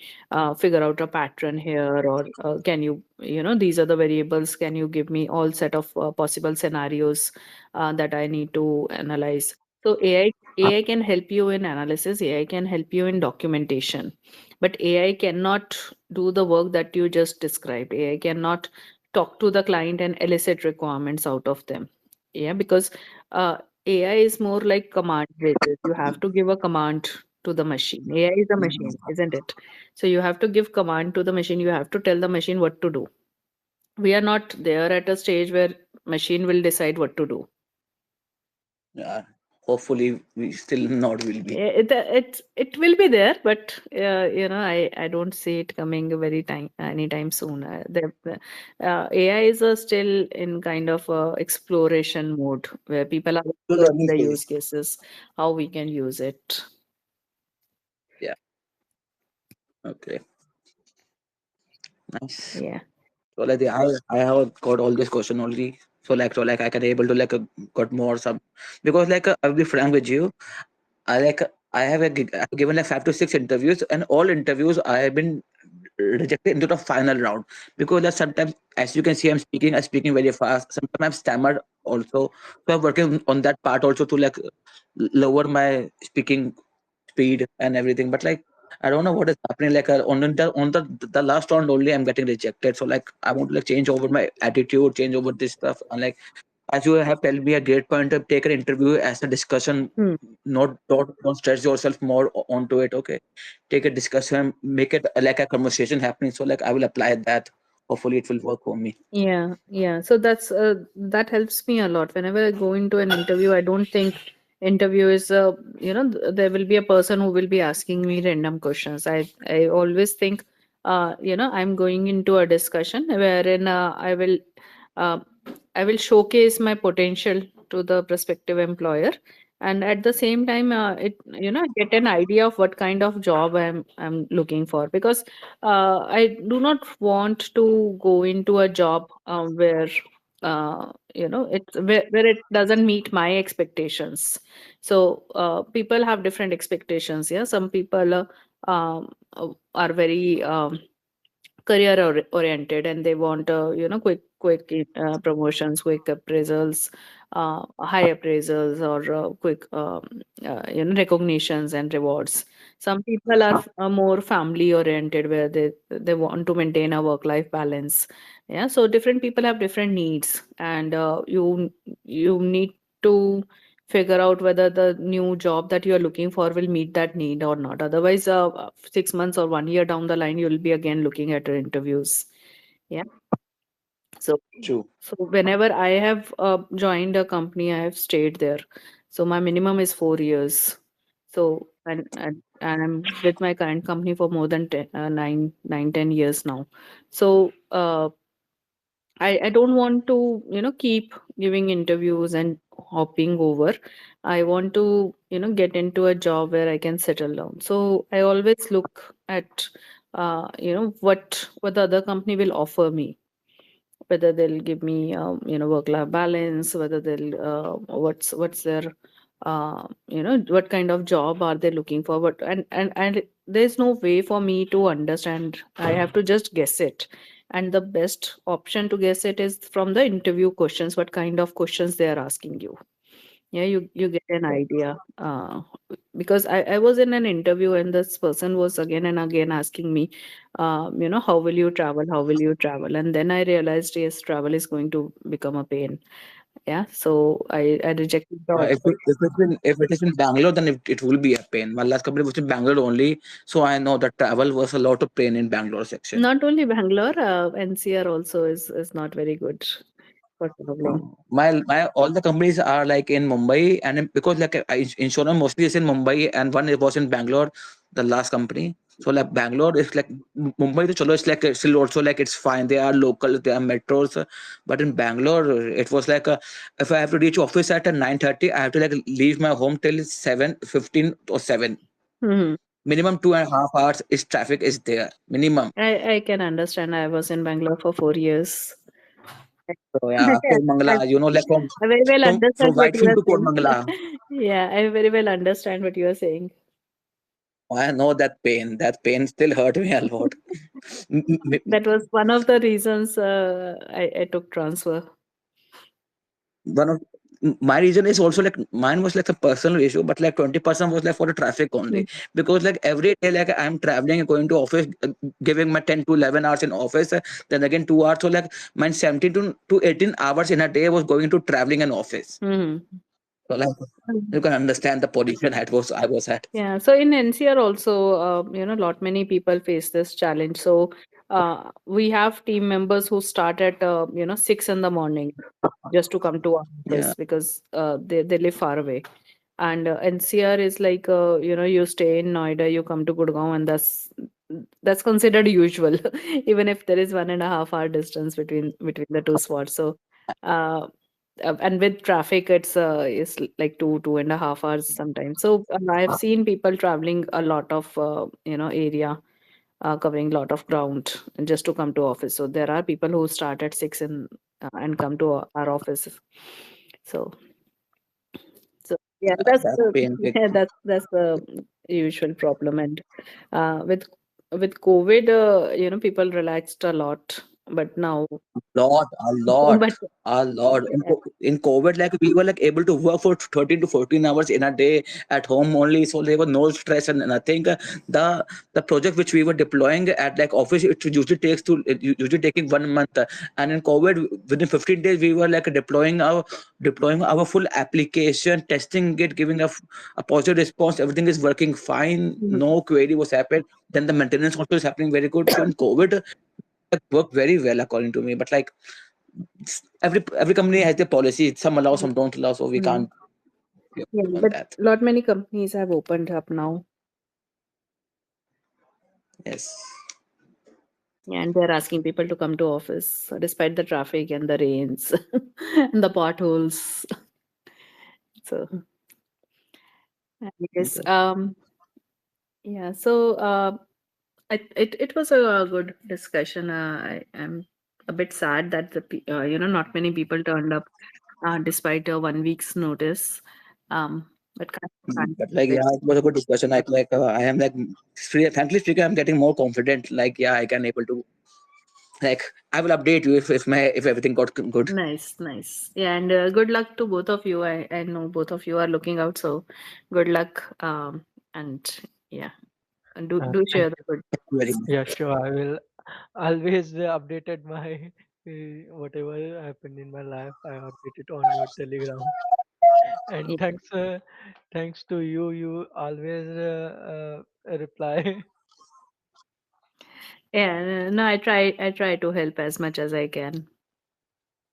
figure out a pattern here, or can you these are the variables, can you give me all set of possible scenarios that I need to analyze? So AI can help you in analysis, AI can help you in documentation, but AI cannot do the work that you just described. AI cannot talk to the client and elicit requirements out of them. Yeah, because uh, AI is more like command based. You have to give a command to the machine. AI is a machine, isn't it? So you have to give command to the machine. You have to tell the machine what to do. We are not there at a stage where machine will decide what to do. Yeah. Hopefully, we still not will be. It will be there, but I don't see it coming very time anytime soon. AI is still in kind of exploration mode, where people are To exploring learning the use phase. cases, how we can use it. Yeah. Okay. Nice. Yeah. So like I have got all this question already. So like I can able to got more some, because I'll be frank with you. I have I've given like 5 to 6 interviews, and all interviews I have been rejected into the final round, because that sometimes, as you can see, I'm speaking very fast. Sometimes I'm stammered also, so I'm working on that part also to lower my speaking speed and everything. But I don't know what is happening. On the last round only, I'm getting rejected. So I want to change over my attitude, change over this stuff, and as you have told me a great point, of take an interview as a discussion, Hmm. don't stress yourself more onto it. Okay, take a discussion, make it like a conversation happening. So I will apply that. Hopefully, it will work for me. Yeah, yeah. So that helps me a lot. Whenever I go into an interview, I don't think interview is there will be a person who will be asking me random questions. I always think I'm going into a discussion wherein uh, I will showcase my potential to the prospective employer, and at the same time, it get an idea of what kind of job I'm looking for, because I do not want to go into a job where where it doesn't meet my expectations. So people have different expectations. Yeah, some people are very career oriented, and they want quick promotions, quick appraisals, high appraisals, or quick recognitions and rewards. Some people are more family oriented, where they want to maintain a work life balance. Yeah, so different people have different needs, and you need to figure out whether the new job that you are looking for will meet that need or not. Otherwise, 6 months or 1 year down the line, you'll be again looking at your interviews. Yeah. So, True. so whenever I have joined a company, I have stayed there. So my minimum is 4 years. So and I'm with my current company for more than 10 years now. So I don't want to, keep giving interviews and hopping over. I want to, get into a job where I can settle down. So I always look at, what the other company will offer me, whether they'll give me work life balance, whether they'll what's their what kind of job are they looking for, and there's no way for me to understand. I have to just guess it, and the best option to guess it is from the interview questions, what kind of questions they are asking you. Yeah, you get an idea. Because I was in an interview, and this person was again and again asking me, how will you travel? How will you travel? And then I realized, yes, travel is going to become a pain. Yeah, so I rejected the offer. If it is in Bangalore, then it will be a pain. My last company was in Bangalore only, so I know that travel was a lot of pain in Bangalore section. Not only Bangalore, NCR also is not very good for traveling. My all the companies are in Mumbai, and because insurance mostly is in Mumbai, and one was in Bangalore, the last company. So Bangalore is Mumbai. To chalo, it's still also it's fine. They are local, they are metros, but in Bangalore it was if I have to reach office at 9:30, I have to leave my home till 7:15 or 7. Hmm. Minimum 2.5 hours is traffic is there minimum. I can understand. I was in Bangalore for 4 years. So yeah, I, Kormangala, from I very well from understand what you Whitefield are to saying. Kormangala. Yeah, I very well understand what you are saying. I know that pain. That pain still hurt me a lot. M- m- m- That was one of the reasons I took transfer. One of my reason is also mine was a personal issue, but 20% was for the traffic only. Mm. Because every day I'm traveling and going to office, giving my 10 to 11 hours in office, then again 2 hours. So mine 17 to 18 hours in a day was going to traveling and office. Mhm. So Mm. you can understand the position I was at. Yeah, so in NCR also, lot many people face this challenge. So we have team members who start at 6 in the morning just to come to our Yeah. office, because they live far away. And NCR is like, you stay in Noida, you come to Gurgaon, and that's considered usual, even if there is 1.5 hour distance between the two spots. So, uh, and with traffic, it's like 2.5 hours sometimes. So I've seen people traveling a lot of area, covering a lot of ground just to come to office. So there are people who start at 6 and come to our office. So, so yeah, that's That's the pain. Like, yeah, that's the usual problem. And with COVID, people relaxed a lot, but now, lot, a lot, but a lot. yeah. In COVID, like we were like able to work for 13 to 14 hours in a day at home only, so there was no stress and nothing. The project which we were deploying at like office, it usually taking 1 month, and in COVID, within 15 days, we were like deploying our full application, testing it, giving a positive response. Everything is working fine. Mhm. No query was happened. Then the maintenance also is happening very good. So in COVID, it worked very well according to me. But like every company has their policy. Some allow, some don't allow. So we Mhm. can't be Yeah, on but that. lot many companies have opened up now, Yes. and they're asking people to come to office despite the traffic and the rains and the potholes. So, yes, Okay. yeah. So, it was a good discussion. I am a bit sad that not many people turned up despite a 1 week's notice. But can't But like, help yeah, it was a good discussion. I am like, frankly speaking, I'm getting more confident. Like, yeah, I can able to, like, I will update you if everything got good. Nice, nice. Yeah, and good luck to both of you. I know both of you are looking out, so good luck. And yeah, and do Thank share the you. good. Very much. Yeah, sure. I will always updated my whatever happened in my life. I update it on your Telegram. And Yeah, thanks to you. You always reply. yeah. No, I try to help as much as I can.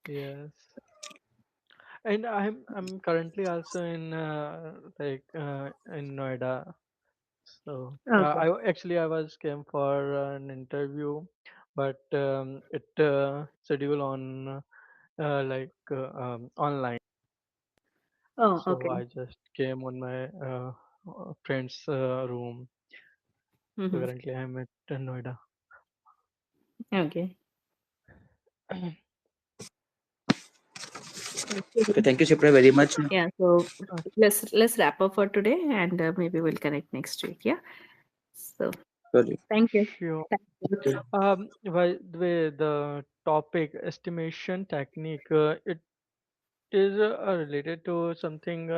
Yes. And I'm currently also in in Noida. So Okay. I was came for an interview, but it schedule on online. Oh, So okay. I just came on my friend's room. So Mm-hmm. currently I'm at Noida. Okay. Okay. Okay. Thank you, Shipra, very much. Yeah. So Uh, let's wrap up for today, and maybe we'll connect next week. Yeah. So Sorry. thank you. sure. Thank you. By the way, the topic estimation technique, it is related to something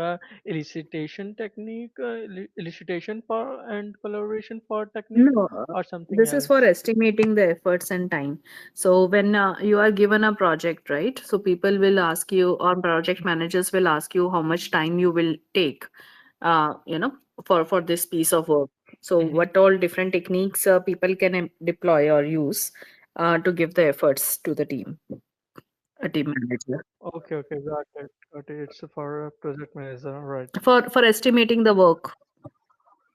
elicitation technique, elicitation for and collaboration for technique, No, or something this is for else. estimating the efforts and time. So when you are given a project, right? So people will ask you, or project managers will ask you how much time you will take, uh, you know, for this piece of work. So Hmm. what all different techniques people can deploy or use to give the efforts to the team, a team manager, Okay, okay, got it, got it. It's for a project manager, right? for estimating the work.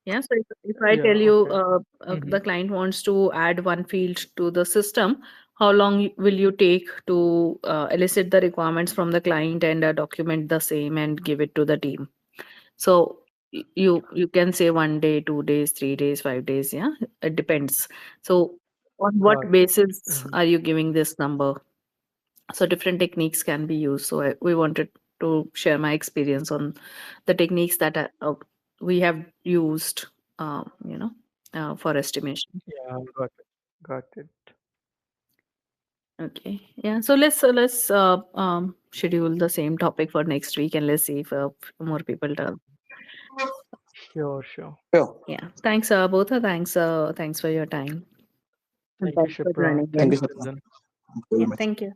Yeah, so if I Yeah, tell you okay. Hmm. the client wants to add one field to the system, how long will you take to elicit the requirements from the client and document the same and give it to the team? So you can say 1 day, 2 days, 3 days, 5 days. Yeah, it depends. So on what Got it. basis Hmm. are you giving this number? So different techniques can be used. So we wanted to share my experience on the techniques that we have used, for estimation. Yeah, got it, got it. Okay, yeah. So let's schedule the same topic for next week, and let's see if more people turn. Sure, sure. Sure. Yeah. Thanks, both. Thanks for your time, and Thank you, thanks for Shipra. joining Thank Thank you, in. you, Shipra. Siddhan. Very Yeah. much. Thank you.